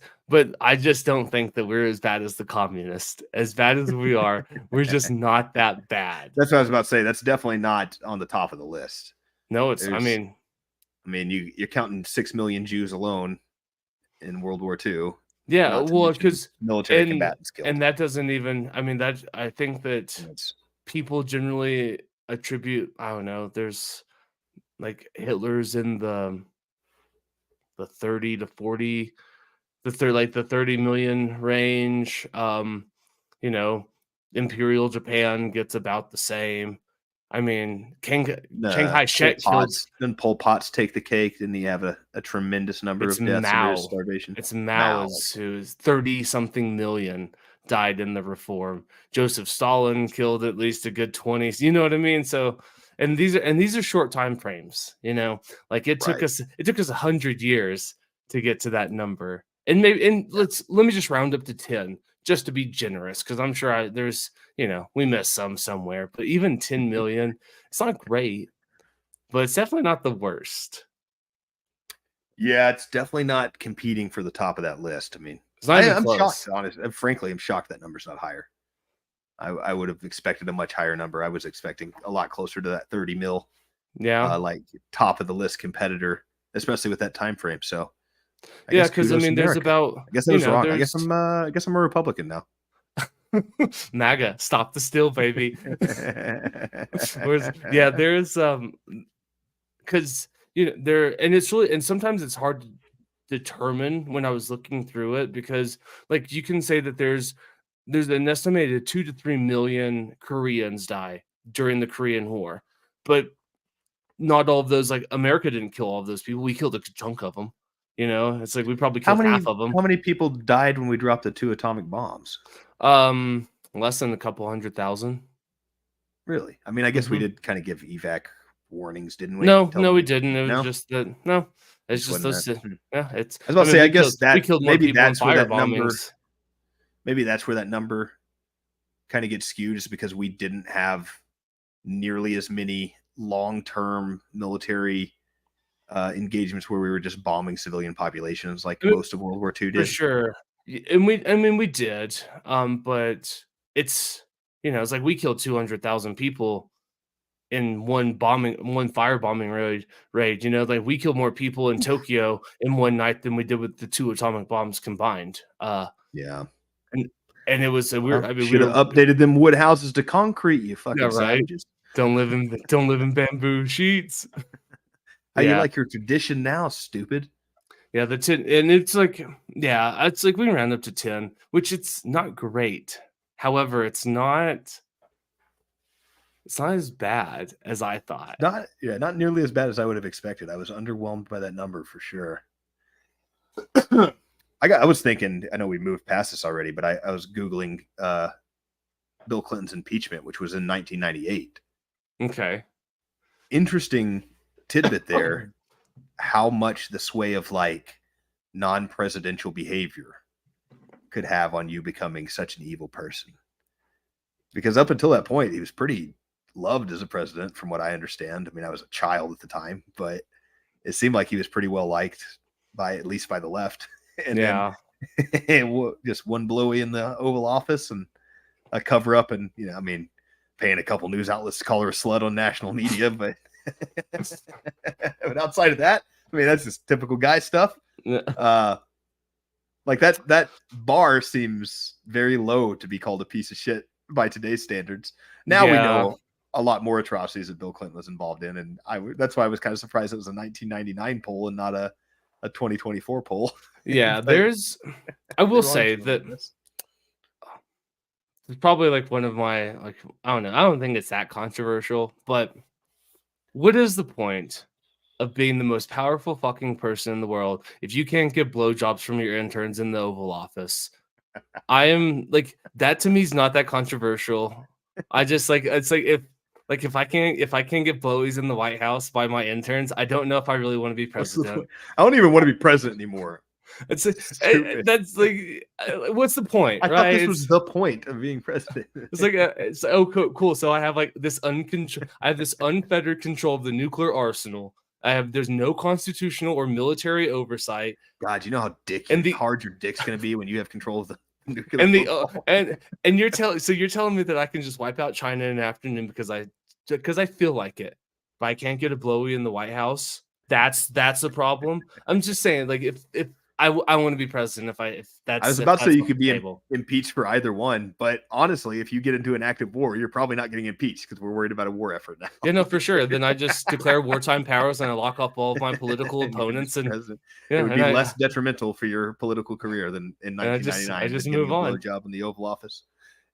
don't think that we're as bad as the communists. As bad as we are, we're just not that bad. That's what I was about to say. That's definitely not on the top of the list. No, it's I There's, mean, I mean, you're counting 6 million Jews alone in World War II. Yeah, not to well, mention because military and combatants killed. and that doesn't even I mean, that I think that It's people generally attribute I don't know, there's, like, Hitler's in the 30 to 40 the 30 million range, you know, Imperial Japan gets about the same. I mean, Chiang Pol Kai-shek killed Pot's didn't Pol Pot's take the cake? Didn't he have a tremendous number it's of deaths under his Mao. starvation? It's Mao Mao. is who's 30 something million died in the reform. Joseph Stalin killed at least a good 20. You know what I mean? So and these are short time frames, you know. Like Right. it took us 100 years to get to that number. And maybe and Yeah. let me just round up to 10 just to be generous because I'm sure there's, you know, we missed some somewhere, but even 10 million, it's not great, but it's definitely not the worst. Yeah, it's definitely not competing for the top of that list. I mean, It's not even I'm shocked, close. honestly. Frankly, I'm shocked that number's not higher. I would have expected a much higher number. I was expecting a lot closer to that 30 mil, Yeah. like top of the list competitor, especially with that time frame. So I Yeah, guess because I kudos to mean, there's America. about I guess I you was know, wrong. there's I guess I'm a Republican now. MAGA, stop the steal, baby. Whereas, yeah, there's because you know there, and it's really, and sometimes it's hard to determine when I was looking through it because, like, you can say that there's an estimated 2 to 3 million Koreans die during the Korean War, but not all of those. Like, America didn't kill all of those people; we killed a chunk of them. You know, it's like we probably killed half of them. How many people died when we dropped the 2 atomic bombs? Less than a couple 100,000. Really? I mean, I guess we Mhm. did kind of give evac warnings, didn't we? No, Tell no, we them didn't. It was no? just that no, It it's just just wasn't those that. 2 yeah, it's I was about I to mean, say, I guess we that killed more people in fire bombings. maybe that's where that number kind of gets skewed, is because we didn't have nearly as many long-term military engagements where we were just bombing civilian populations like I mean, most of World War II for did. sure. And I mean, we did, but it's it's like we killed 200,000 people in one firebombing raid, like, we killed more people in Tokyo in one night than we did with the 2 atomic bombs combined, Yeah. and it was a weird Well, I mean, we should have were updated them wood houses to concrete, you yeah, fucking right. savages. Don't live in bamboo sheets. How you Yeah. like your tradition now, stupid? Yeah, the 10 and it's like yeah, it's like we ran up to 10, which it's not great. However, it's not as bad as I thought. Not yeah, not nearly as bad as I would have expected. I was underwhelmed by that number for sure. I was thinking, I know we moved past this already, but I was Googling Bill Clinton's impeachment, which was in 1998. Okay. Interesting tidbit there, how much the sway of like non-presidential behavior could have on you becoming such an evil person. Because up until that point, he was pretty loved as a president, from what I understand. I mean, I was a child at the time, but it seemed like he was pretty well liked by at least by the left. And then Yeah. just one blowy in the Oval Office and a cover up, and I mean, paying a couple news outlets to call her a slut on national media, but but outside of that, I mean, that's just typical guy stuff. Yeah. Like that bar seems very low to be called a piece of shit by today's standards. Now we Yeah. know a lot more atrocities that Bill Clinton was involved in, and that's why I was kind of surprised it was a 1999 poll and not a 2024 poll. Yeah, But I will they launched say it that on this. it's probably like one of my like I don't know. I don't think it's that controversial, but what is the point of being the most powerful fucking person in the world if you can't get blowjobs from your interns in the Oval Office? I am like that to me is not that controversial. I just like it's like if I can't get blowies in the White House by my interns, I don't know if I really want to be What's the president. point? I don't even want to be president anymore. It's Stupid. that's like what's the point, I thought right? this was the point of being president. It's like it's oh cool. So I have like I have this unfettered control of the nuclear arsenal. There's no constitutional or military oversight, God, you know how and the hard your dick's gonna be when you have control of the nuclear and the football. and you're telling me that I can just wipe out China in an afternoon because I feel like it, but I can't get a blowy in the White House. That's a problem. I'm just saying, like if I want to be president if I was that's about to say you on could the be table. impeached for either one, but honestly, if you get into an active war, you're probably not getting impeached because we're worried about a war effort Yeah, now. no, for sure. Then I just declare wartime powers and I lock up all of my political And you can opponents just and president. It yeah, would be less detrimental for your political career than in I 1999 than just getting move a on. blowjob in the Oval Office.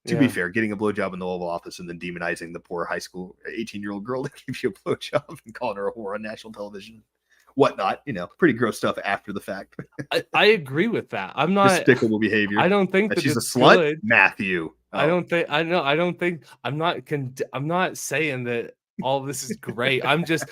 To be Yeah. fair, getting a blowjob in the Oval Office and then demonizing the poor high school 18-year-old girl that gave you a blowjob and calling her a whore on national television, whatnot, pretty gross stuff after the fact. I agree with that. I'm not Despicable I behavior. don't think That that she's a it's slut, good. Matthew. I Oh, don't think I know I don't think I'm not saying that all this is great. I'm just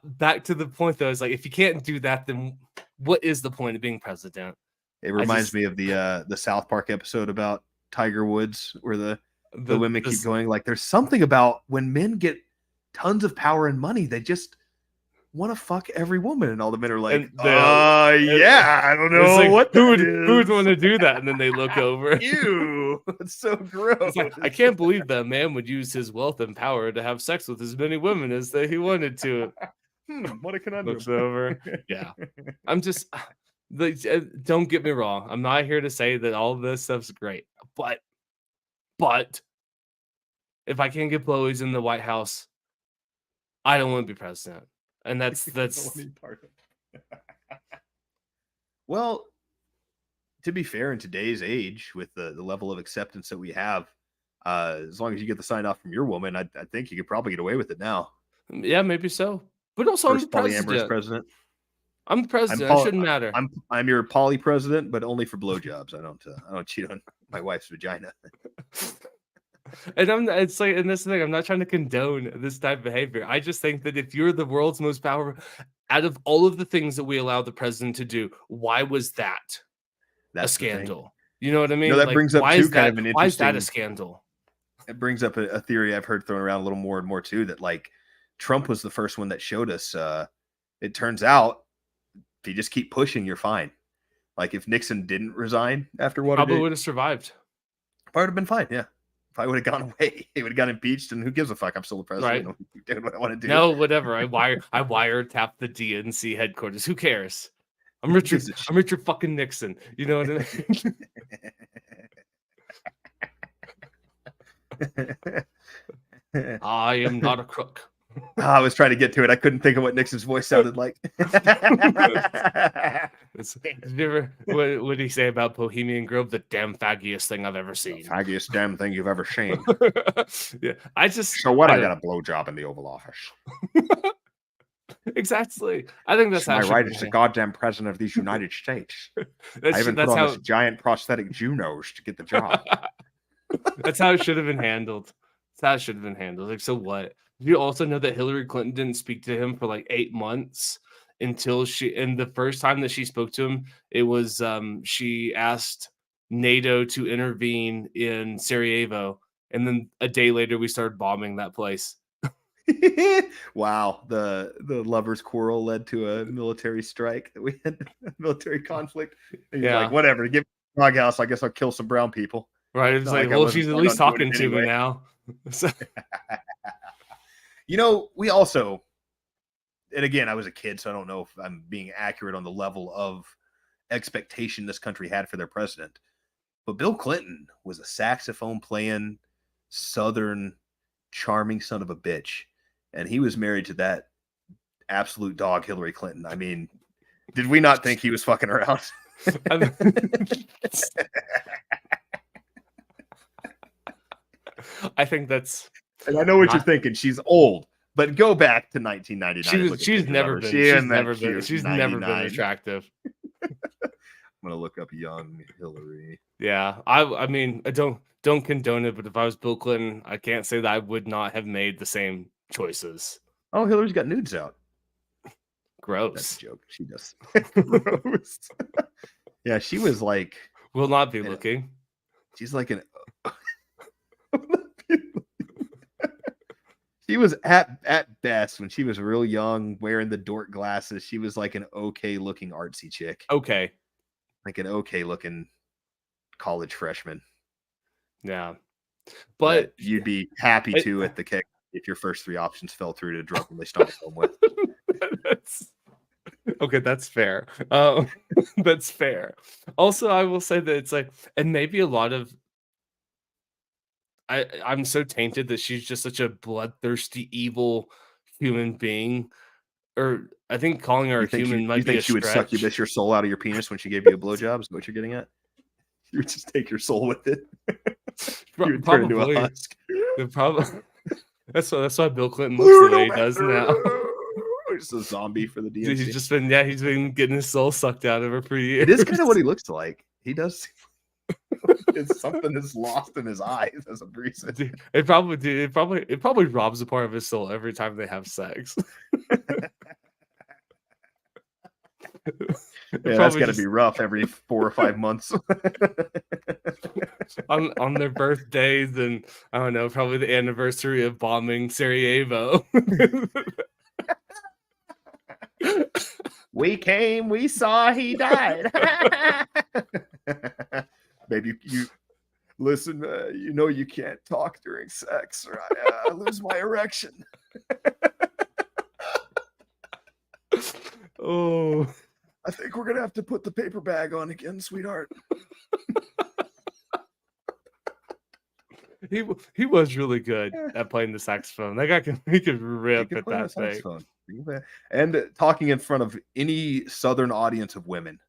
back to the point though. Is like if you can't do that, then what is the point of being president? it I reminds just me of the South Park episode about Tiger Woods, where the the women keep this going like, "There's something about when men get tons of power and money, they just want to fuck every woman," and all the men are like, and the yeah, I don't it's know like what that who would want is." to do that? And then they look over. Ew, it's so gross. It's like I can't believe that a man would use his wealth and power to have sex with as many women as that he wanted to. What a conundrum. Looks over. Yeah. I'm just don't get me wrong. I'm not here to say that all this stuff's great, but if I can't get blowies in the White House, I don't want to be president. And that's Well, to be fair, in today's age, with the level of acceptance that we have, as long as you get the sign off from your woman, I think you could probably get away with it now. yeah, maybe so. But also I'm the First polyamorous president. president. I'm the I'm president. It shouldn't matter. I'm your poly president, but only for blowjobs. I don't cheat on my wife's vagina. And it's like, and this thing, I'm not trying to condone this type of behavior. I just think that if you're the world's most powerful, out of all of the things that we allow the president to do, why was that a That's the thing. scandal? You know what I mean? That Like, brings up too kind of an why is that a interesting. scandal? It brings up a theory I've heard thrown around a little more and more too, that like Trump was the first one that showed us. It turns out if you just keep pushing, you're fine. Like if Nixon didn't resign after Probably Watergate, would have survived. I would have been fine. Yeah. If I would have gone away, he would have got impeached, and who gives a fuck? I'm still the president. Right. I'm doing what I want to do. No, whatever. I wiretapped the DNC headquarters. Who cares? I'm Richard fucking Nixon. You know what I mean? I am not a crook. I was trying to get to it. I couldn't think of what Nixon's voice sounded like. What did he say about Bohemian Grove? The damn faggiest thing I've ever seen. Faggiest damn thing you've ever seen. Yeah, So what? I got a blowjob in the Oval Office. Exactly. I think that's my right as the goddamn president of these United States. I even put on this giant prosthetic Junos to get the job. That's how it should have been handled. That's how it should have been handled. Like, so what? You also know that Hillary Clinton didn't speak to him for like 8 months until and the first time that she spoke to him, it was she asked NATO to intervene in Sarajevo, and then a day later we started bombing that place. Wow, the lovers' quarrel led to a military strike. That we had a military conflict. And he's like, whatever, give me a doghouse. I guess I'll kill some brown people. Right? It's like, well, she's at least talking to me now. We also, and again, I was a kid, so I don't know if I'm being accurate on the level of expectation this country had for their president. But Bill Clinton was a saxophone playing, Southern, charming son of a bitch. And he was married to that absolute dog, Hillary Clinton. I mean, did we not think he was fucking around? I think that's. And I know what you're tking. She's old, but go back to 1999. She's never been attractive. I'm gonna look up young Hillary. Yeah, I mean, I don't condone it, but if I was Bill Clinton, I can't say that I would not have made the same choices. Oh, Hillary's got nudes out. Gross. That's a joke. She does. Gross. Yeah, she was like. Will not be looking. She's like an. She was at best when she was real young, wearing the dork glasses. She was like an okay looking artsy chick. Okay. Like an okay looking college freshman. Yeah. But you'd be happy to at the kick if your first 3 options fell through to drunkenly stomp home with. Okay, that's fair. That's fair. Also, I will say that it's like and maybe a lot of I'm so tainted that she's just such a bloodthirsty, evil human being, or I think calling her a human You might be think a she would stretch. succubus your soul out of your penis when she gave you a blowjob? Is that what you're getting at? You would just take your soul with it. You would turn into a Probably. husk. The problem that's why Bill Clinton looks the way Pluto he does now. Master. Just a zombie for the He's DNC. just been yeah, he's been getting his soul sucked out of her for It is kind of what years. he looks like. He does. It's something that's lost in his eyes as a reason. It probably robs a part of his soul every time they have sex. It Yeah, that's probably got to be just rough every 4 or 5 months. on their birthdays and I don't know, probably the anniversary of bombing Sarajevo. We came, we saw, he died. Baby, you listen. You know you can't talk during sex, or I lose my erection. Oh, I think we're gonna have to put the paper bag on again, sweetheart. he was really good at playing the saxophone. That guy he could He rip can at play the that thing. saxophone. And talking in front of any Southern audience of women,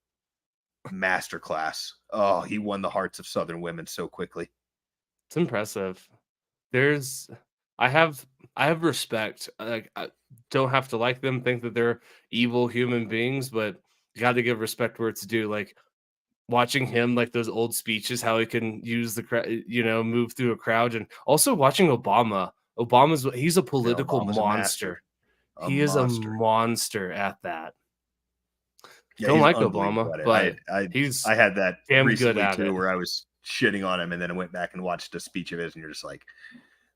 masterclass. Oh, he won the hearts of Southern women so quickly. It's impressive. There's I have I have respect. Like I don't have to like them, think that they're evil human beings, but you got to give respect where it's due. Like watching him, like those old speeches, how he can use the move through a crowd, and also watching Obama. He's a Yeah, political Obama's a master, monster. a He is a monster. monster at that. Yeah, Don't he's like unbelievable Obama, at it. but I he's I had that damn good recently at too, it. where I was shitting on him, and then I went back and watched a speech of his, and you're just like,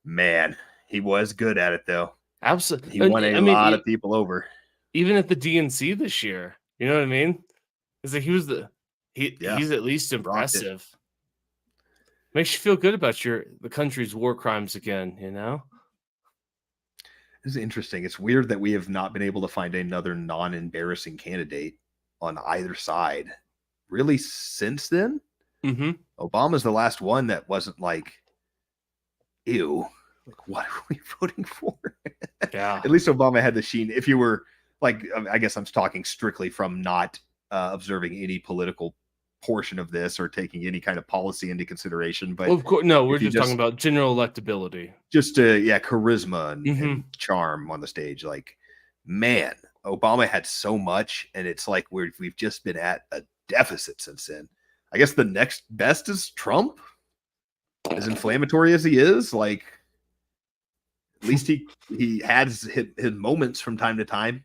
man, he was good at it though. He won Absolutely. a I mean, lot of people over. even at the DNC this year, you know what I mean? Is that he was the Yeah, he's at least rocked it. impressive. Makes you feel good about the country's war crimes again, you know? This is interesting. It's weird that we have not been able to find another non-embarrassing candidate on either side. Really, since then, Mhm. Obama's the last one that wasn't like, ew, like what are we voting for? Yeah. At least Obama had the sheen. If you were like, I guess I'm talking strictly from not observing any political portion of this or taking any kind of policy into consideration. But Well, of course, no, we're if you just talking about general electability. just yeah, charisma and Mhm. charm on the stage, like man, Obama had so much, and it's like we've just been at a deficit since then. I guess the next best is Trump, as inflammatory as he is. Like at least he has his moments from time to time.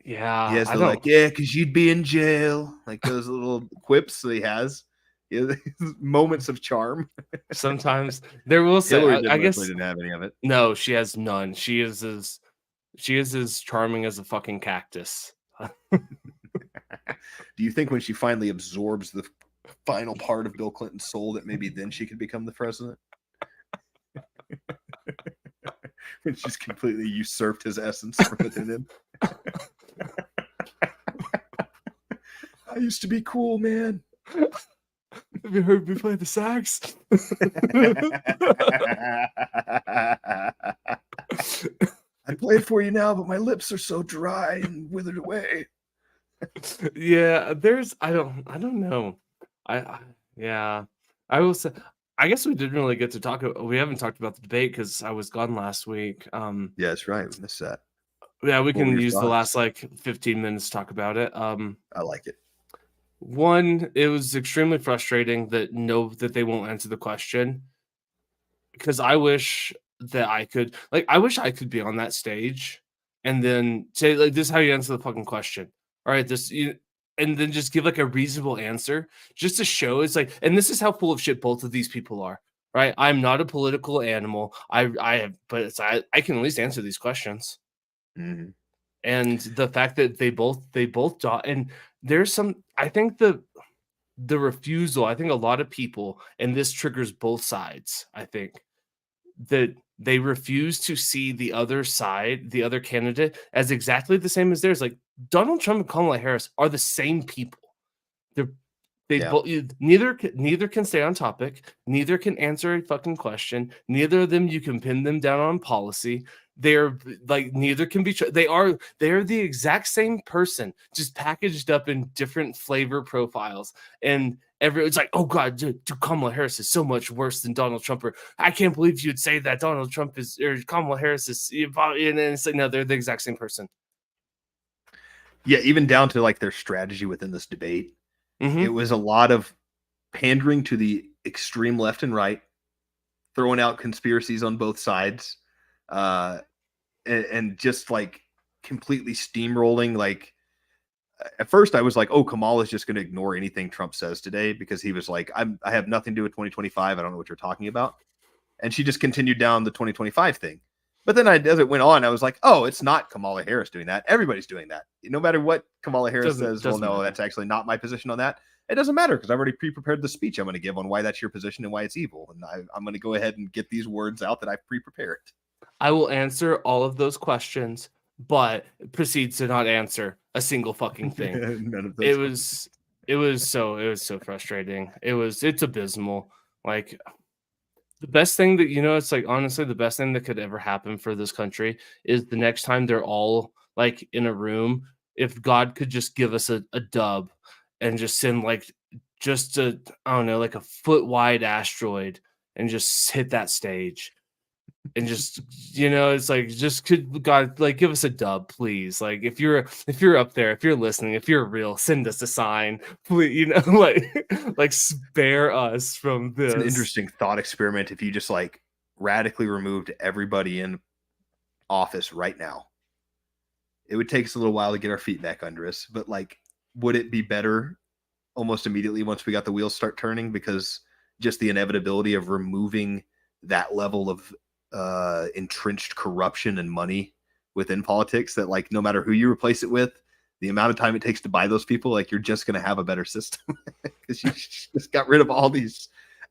He Yeah, has I the like, don't yeah, because you'd be in jail, like those little quips that he has. He has moments of charm. sometimes there will say Hillary I definitely guess didn't have any of it. no, she has none. She is as charming as a fucking cactus. Do you think when she finally absorbs the final part of Bill Clinton's soul that maybe then she could become the president? And she's completely usurped his essence from within him. I used to be cool, man. Have you heard me play the sax? I play it for you now, but my lips are so dry and withered away. Yeah, I don't know. I yeah. I will say I guess we didn't really get to we haven't talked about the debate because I was gone last week. Yeah, that's right. We missed that. Yeah, we What were can your use the thoughts? last like 15 minutes to talk about it. I like it. One, it was extremely frustrating that they won't answer the question because I wish that I wish I could be on that stage and then say like this is how you answer the fucking question. All right, and then just give like a reasonable answer just to show it's like and this is how full of shit both of these people are. Right? I'm not a political animal. I have but I can at least answer these questions. Mhm. And the fact that they both and there's some I think the refusal, I think a lot of people, and this triggers both sides, I think, that they refuse to see the other side, the other candidate, as exactly the same as theirs. Like Donald Trump and Kamala Harris are the same people. They're they Yeah. both neither can stay on topic, neither can answer a fucking question, neither of them you can pin them down on policy. They're like neither can be they are the exact same person, just packaged up in different flavor profiles. And everyone's like, oh god, dude, Kamala Harris is so much worse than Donald Trump, or I can't believe you'd say that Donald Trump is or Kamala Harris is, and then it's like no, they're the exact same person. Yeah, even down to like their strategy within this debate. It Hmm. was a lot of pandering to the extreme left and right, throwing out conspiracies on both sides, uh, and just like completely steamrolling. Like at first, I was like, "Oh, Kamala's just going to ignore anything Trump says today," because he was like, I have nothing to do with 2025. I don't know what you're talking about." And she just continued down the 2025 thing. But then as it went on, I was like, "Oh, it's not Kamala Harris doing that. Everybody's doing that. No matter what Kamala Harris says, well, Doesn't no, matter. that's actually not my position on that." It doesn't matter because I've already pre-prepared the speech I'm going to give on why that's your position and why it's evil, and I'm going to go ahead and get these words out that I've pre-prepared. I will answer all of those questions, but proceeds to not answer a single fucking thing. None of It those ones. was it was so frustrating. It's abysmal. Like the best thing that it's like honestly the best thing that could ever happen for this country is the next time they're all like in a room, if God could just give us a dub and just send like just a I don't know, like a foot wide asteroid and just hit that stage and just it's like just could god like give us a dub please, like if you're up there, if you're listening, if you're real, send us a sign please, like spare us from It's an this. interesting thought experiment if you just like radically removed everybody in office right now. It would take us a little while to get our feet back under us, but like, would it be better almost immediately once we got the wheels start turning? Because just the inevitability of removing that level of entrenched corruption and money within politics, that like no matter who you replace it with, the amount of time it takes to buy those people, like you're just going to have a better system because you just got rid of all these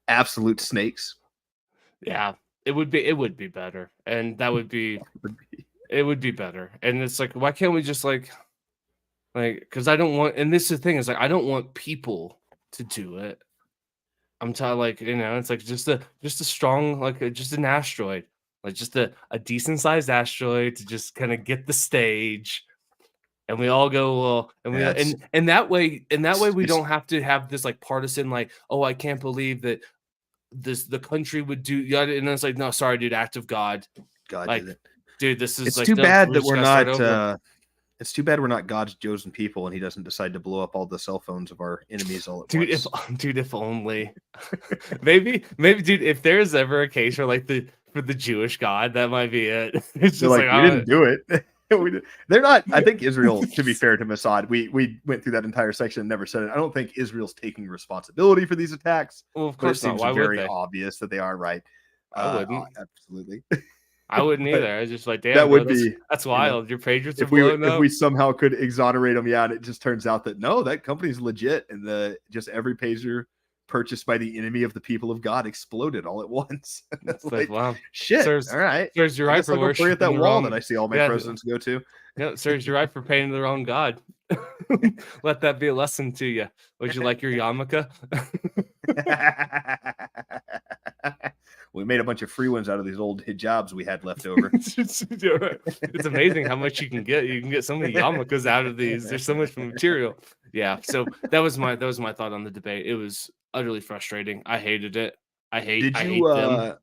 absolute snakes. Yeah, it would be better, and that would be it would be better. And it's like, why can't we just because I don't want, and this is the thing is like I don't want people to do it. I'm tired, like, it's like just a strong, like just an asteroid, like just a decent sized asteroid to just kind of get the stage, and we all go well, and we Yeah, it's and that way we it's don't have to have this like partisan, like, oh, I can't believe that the country would do, yeah, and it's like, no, sorry, dude, act of God, God did like, it. dude, this is It's like too the bad we that just we're gotta start not. over. It's too bad we're not God's chosen people, and He doesn't decide to blow up all the cell phones of our enemies all at Dude, if once. dude, if only. Maybe, dude, if there's ever a case for the Jewish God, that might be it. It's They're just like, like, we didn't do it. They're not. I think Israel, to be fair to Mossad, we went through that entire section and never said it. I don't think Israel's taking responsibility for these attacks, well, of but it course not. seems Why would very they? obvious that they are right. I wouldn't. Absolutely. I wouldn't But either. I was just like, damn, that bro, would that's be, that's you know, wild. Your Patriots are if we blowing if we up. somehow could exonerate them, yeah, and it just turns out that no, that company's legit, and the just every pager purchased by the enemy of the people of God exploded all at once. It's like, Like wow, shit. serves All right, serves you I right guess for I'll go pray at that worshiping the wall that wrong. I see all my Yeah, presidents go to. yeah, serves you right for paying the wrong God. Let that be a lesson to you. Would you like your yarmulke? We made a bunch of free ones out of these old hijabs we had left over. It's amazing how much you can get. You can get so many yarmulkes out of these. There's so much material. Yeah. So that was my thought on the debate. It was utterly frustrating. I hated it. I hate Did I you? hate them.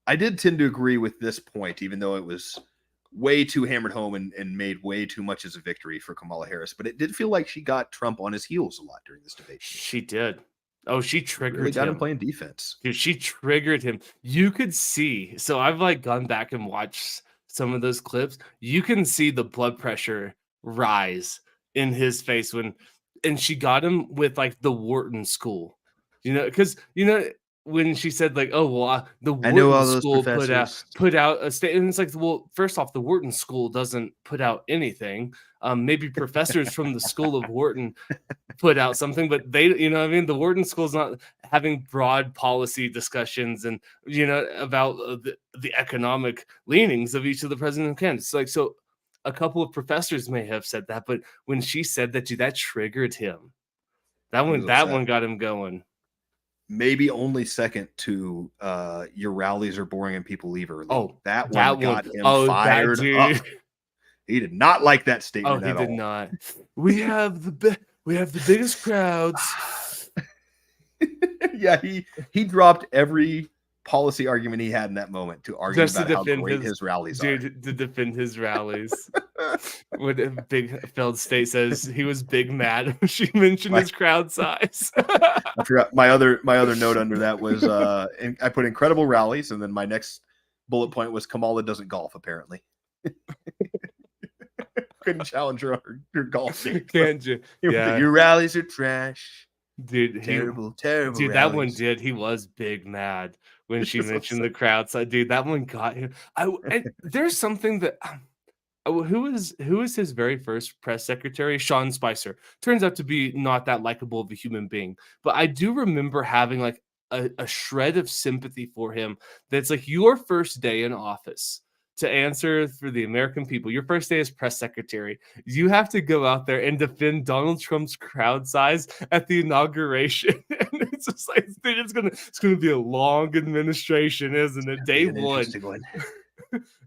I did tend to agree with this point, even though it was way too hammered home and made way too much as a victory for Kamala Harris. But it did feel like she got Trump on his heels a lot during this debate to me. She did. Oh, she Really triggered got him him. playing defense. Dude, she triggered him. You could see. So I've like gone back and watched some of those clips. You can see the blood pressure rise in his face and she got him with like the Wharton school. Because when she said like, "Oh well, the I know Wharton all those school professors. put out a statement," it's like, well, first off, the Wharton school doesn't put out anything. Maybe professors from the school of Wharton put out something, but they, what I mean, the Wharton School's not having broad policy discussions and about the economic leanings of each of the president candidates. Like, so a couple of professors may have said that, but when she said that, dude, that triggered him. That He was one upset. got him going. Maybe only second to your rallies are boring and people leave early. Oh, That one that one. got him Oh, that fired up. dude. He did not like that Oh, statement he at did all. not. We have the biggest crowds. Yeah, he dropped every policy argument he had in that moment to argue Just to about how defend great his his rallies are. dude, to defend his rallies. When a big failed state says he was big mad when she mentioned My, his crowd size. I forgot my other note under that was I put incredible rallies, and then my next bullet point was Kamala doesn't golf apparently. Couldn't challenge her golf game. Can't you? Yeah, Your rallies are trash. dude, Terrible dude, that one rallies. did. He was big mad when He she was mentioned upset. the crowd size. Dude, that one got him. And there's something that who is his very first press secretary? Sean Spicer. Turns out to be not that likable of a human being. But I do remember having like a shred of sympathy for him. That's like your first day in office to answer for the American people. Your first day as press secretary. You have to go out there and defend Donald Trump's crowd size at the inauguration. And it's just like dude, it's gonna be a long administration, isn't it? Be Day an one. interesting one.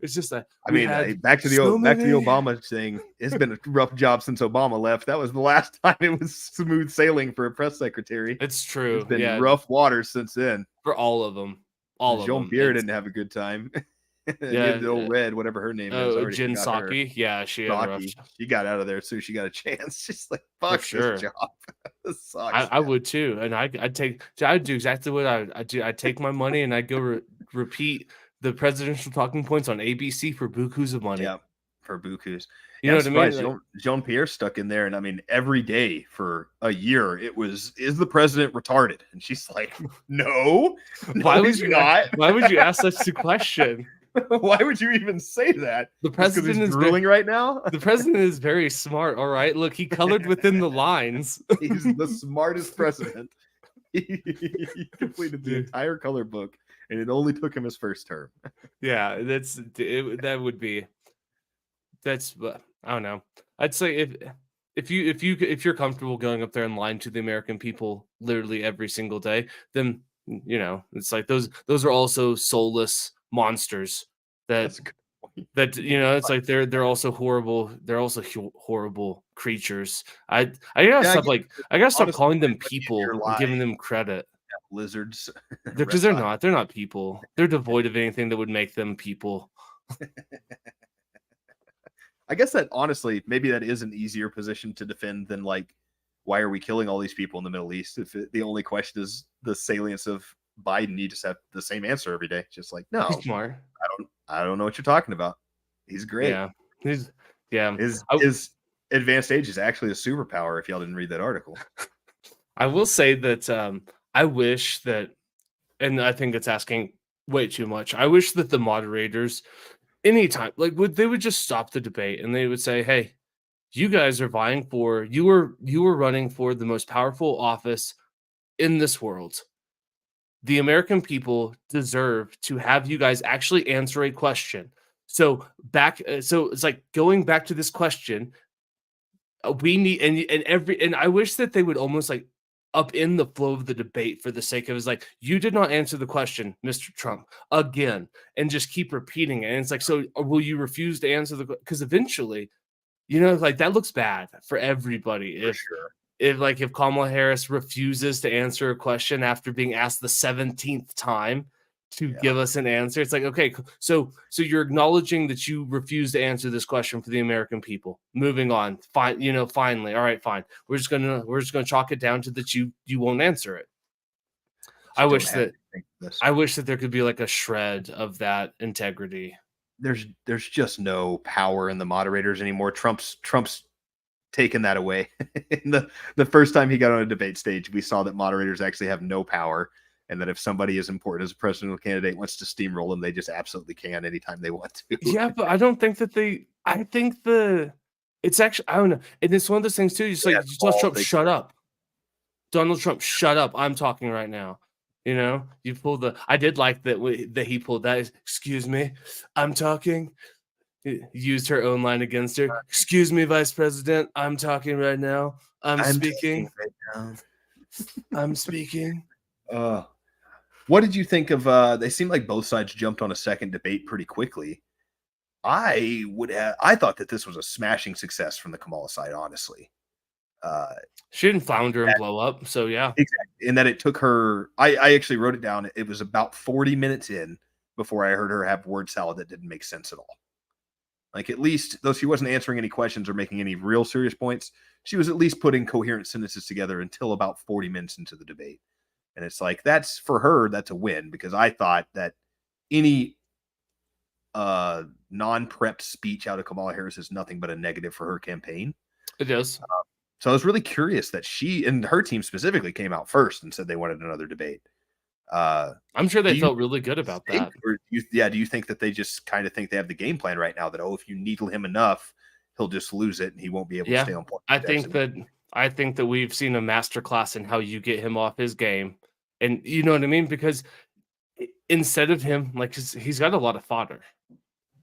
It's just that I we mean, had so back to the many. Obama thing. It's been a rough job since Obama left. That was the last time it was smooth sailing for a press secretary. It's It's true, been yeah, rough waters since then. for all of Jean them. Pierre It's didn't have a good time. yeah, The old red, whatever her name is, I oh, already Jin forgot her. Saki, yeah, she had a rough Saki, she got out of there as soon as she got a chance. She's like, for "Fuck this sure. job. This sucks." I would too, and I'd do exactly what I'd do. I'd take my money and I'd go repeat the presidential talking points on ABC for bukus of money. Yeah, for bukus. You Yeah, know I'm what I mean? surprised Like, Jean Pierre stuck in there, and I mean, every day for a year, it was, "Is the president retarded?" And she's like, "No, why no, would he's you not." why would you ask such a question? Why would you even say that? The Just because he's president is very drooling right now? the president is very smart, all right? Look, he colored within the lines. He's the smartest president. He completed the Dude. entire color book, and it only took him his first term. Yeah, that would be that's I don't know. I'd say if you're comfortable going up there and lying to the American people literally every single day, then you know it's like those are also soulless monsters that That's a good point. you know it's like they're also horrible. They're also horrible creatures. I gotta Yeah, I stop guess I gotta stop honestly, calling them when you hear people and lie, giving them credit. lizards, Because they're reptiles. not. They're not people. They're devoid of anything that would make them people. I guess that honestly, maybe that is an easier position to defend than like, why are we killing all these people in the Middle East? If the only question is the salience of Biden, you just have the same answer every day. Just like, He's no, smart. I don't know what you're talking about. He's great. Yeah. He's yeah. His advanced age is actually a superpower. If y'all didn't read that article, I will say that I wish that, and I think it's asking way too much. I wish that the moderators, anytime, like they would just stop the debate and they would say, "Hey, you guys are vying for you were running for the most powerful office in this world. The American people deserve to have you guys actually answer a question." So so it's like going back to this question. We need and I wish that they would almost like up in the flow of the debate for the sake of it's like you did not answer the question, Mr. Trump, again, and just keep repeating it. And it's like, so will you refuse to answer the because eventually, you know, like that looks bad for everybody for sure. if Kamala Harris refuses to answer a question after being asked the 17th time to Yeah, give us an answer, it's like, okay, so you're acknowledging that you refuse to answer this question for the American people. Moving on. Fine, you know, finally. All right, fine. We're just gonna chalk it down to that you won't answer it. I just don't wish have that anything for this. I wish that there could be like a shred of that integrity. There's just no power in the moderators anymore. Trump's taken that away. The first time he got on a debate stage, we saw that moderators actually have no power, and that if somebody as important as a presidential candidate wants to steamroll them, they just absolutely can anytime they want to. Yeah, but I don't think that I think it's actually I don't know. And it's one of those things too. They You have just tell balls Trump, they shut up. Donald Trump, shut up. I'm talking right now. You know, you pulled I did like that he pulled that. Excuse me, I'm talking. Used her own line against her. Excuse me, Vice President, I'm talking right now. I'm I'm talking speaking. right now. I'm speaking. Uh, what did you think of? They seemed like both sides jumped on a second debate pretty quickly. I thought that this was a smashing success from the Kamala side, honestly. Uh, She didn't flounder and blow up, so yeah. exactly, and that it took her. I actually wrote it down. It was about 40 minutes in before I heard her have word salad that didn't make sense at all. Like, at least, though she wasn't answering any questions or making any real serious points, she was at least putting coherent sentences together until about 40 minutes into the debate. And it's like, that's for her, that's a win, because I thought that any non-prepped speech out of Kamala Harris is nothing but a negative for her campaign. It is. So I was really curious that she and her team specifically came out first and said they wanted another debate. I'm sure Do they you felt really good about think, that. or do you think that they just kind of think they have the game plan right now that, oh, if you needle him enough, he'll just lose it and he won't be able to Yeah. stay on point I the next think that I think that we've seen a master class in how you get him off his game. And you know what I mean? Because instead of him, like, he's got a lot of fodder,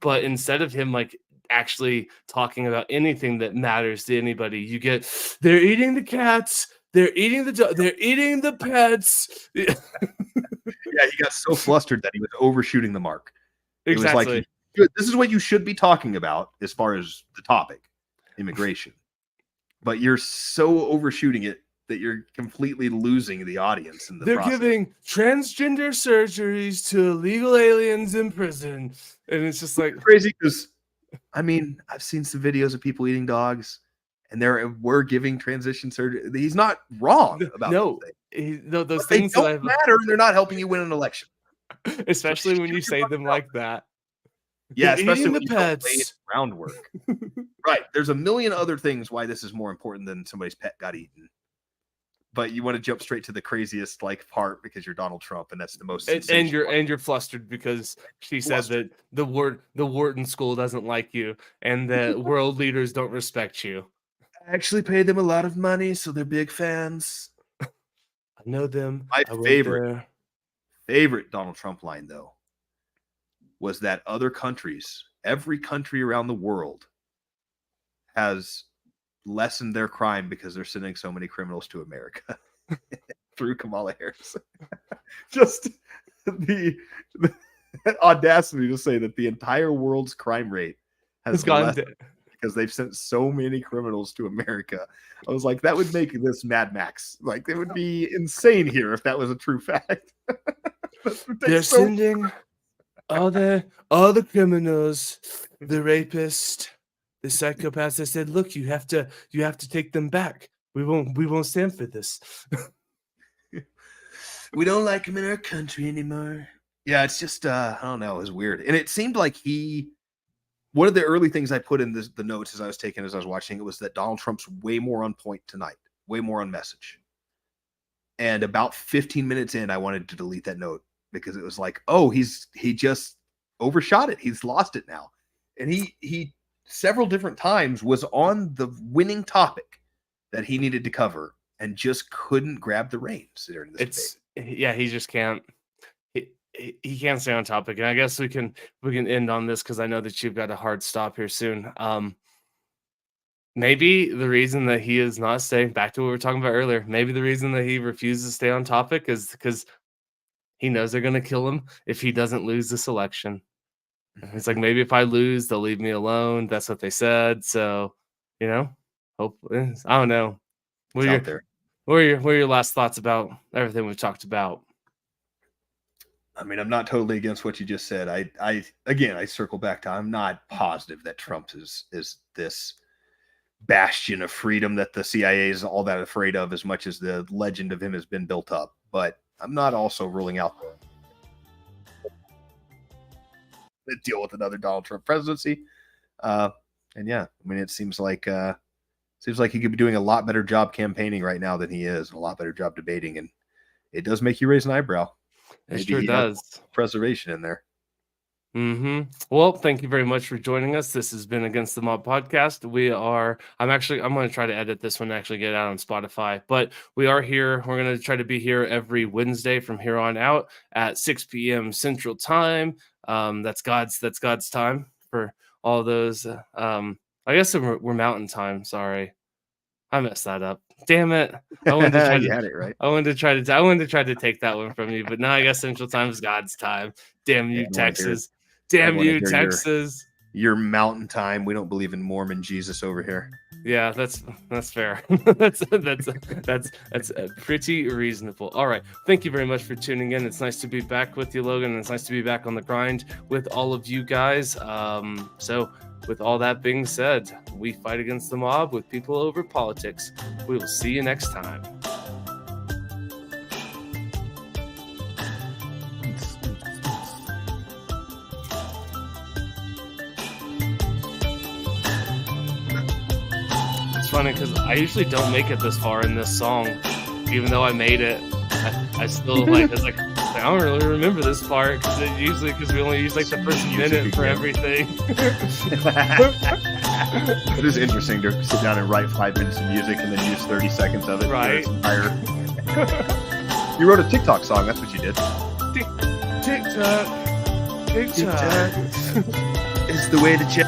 but instead of him, like, actually talking about anything that matters to anybody, you get, they're eating the cats, they're eating they're eating the pets. Yeah, he got so flustered that he was overshooting the mark. It was like, Exactly. this is what you should be talking about as far as the topic, immigration. But you're so overshooting it that you're completely losing the audience in the They're process. giving transgender surgeries to illegal aliens in prison. And it's just like, Crazy because, I mean, I've seen some videos of people eating dogs, and we're giving transition surgery. He's not wrong about those no, things, no, those but they things that don't I've, matter, and they're not helping you win an election. So especially when shut you your say fucking them mouth. like that. Yeah, They're especially eating when the you don't lay the pets. groundwork. Right. There's a million other things why this is more important than somebody's pet got eaten. But you want to jump straight to the craziest like part because you're Donald Trump, and that's the most And sensational. you're flustered because she said Flustered. that the Wharton school doesn't like you and that world leaders don't respect you. I actually paid them a lot of money, so they're big fans. I know them. My I went favorite, there. favorite Donald Trump line, though, was that other countries, every country around the world, has lessened their crime because they're sending so many criminals to America through Kamala Harris. Just the audacity to say that the entire world's crime rate It's has gone. less because they've sent so many criminals to America. I was like, that would make this Mad Max. Like, it would be insane here if that was a true fact. They're sending all the criminals, the rapist, the psychopaths. They said, "Look, you have to take them back. We won't stand for this." We don't like him in our country anymore. Yeah, it's just I don't know, it was weird. And it seemed like one of the early things I put in the notes as I was taking as I was watching it was that Donald Trump's way more on point tonight, way more on message. And about 15 minutes in, I wanted to delete that note because it was like, oh, he just overshot it. He's lost it now. And he several different times was on the winning topic that he needed to cover and just couldn't grab the reins during this debate. Yeah, he just can't. He can't stay on topic, and I guess we can end on this because I know that you've got a hard stop here soon. Maybe the reason that he is not staying back to what we were talking about earlier. Maybe the reason that he refuses to stay on topic is because he knows they're going to kill him if he doesn't lose this election. It's like, maybe if I lose, they'll leave me alone. That's what they said. So, hope. I don't know. What It's are your out there. what are your last thoughts about everything we've talked about? I mean, I'm not totally against what you just said. I circle back to I'm not positive that Trump is this bastion of freedom that the CIA is all that afraid of as much as the legend of him has been built up. But I'm not also ruling out the deal with another Donald Trump presidency. And yeah, I mean, it seems like he could be doing a lot better job campaigning right now than he is, a lot better job debating, and it does make you raise an eyebrow. It Maybe sure he has does. preservation in there. Well, thank you very much for joining us. This has been Against the Mob podcast. I'm going to try to edit this one and actually get it out on Spotify, but we are here. We're going to try to be here every Wednesday from here on out at 6 p.m. Central Time. That's God's time for all those. I guess we're Mountain Time. Sorry. I messed that up. Damn it. I wanted to try You to had it right. I wanted to try to take that one from you, but now I guess Central Time is God's time. Damn Yeah, you, Texas. I don't Damn want to you, hear Texas. your mountain time. We don't believe in Mormon Jesus over here. Yeah, that's fair. That's pretty reasonable. All right, thank you very much for tuning in. It's nice to be back with you, Logan. And it's nice to be back on the grind with all of you guys. So, with all that being said, we fight against the mob with people over politics. We will see you next time. It's funny because I usually don't make it this far in this song, even though I made it. I still like I don't really remember this part because we only use like the first minute for everything. It is interesting to sit down and write 5 minutes of music and then use 30 seconds of it. Right. You wrote a TikTok song. That's what you did. TikTok. It's the way to check.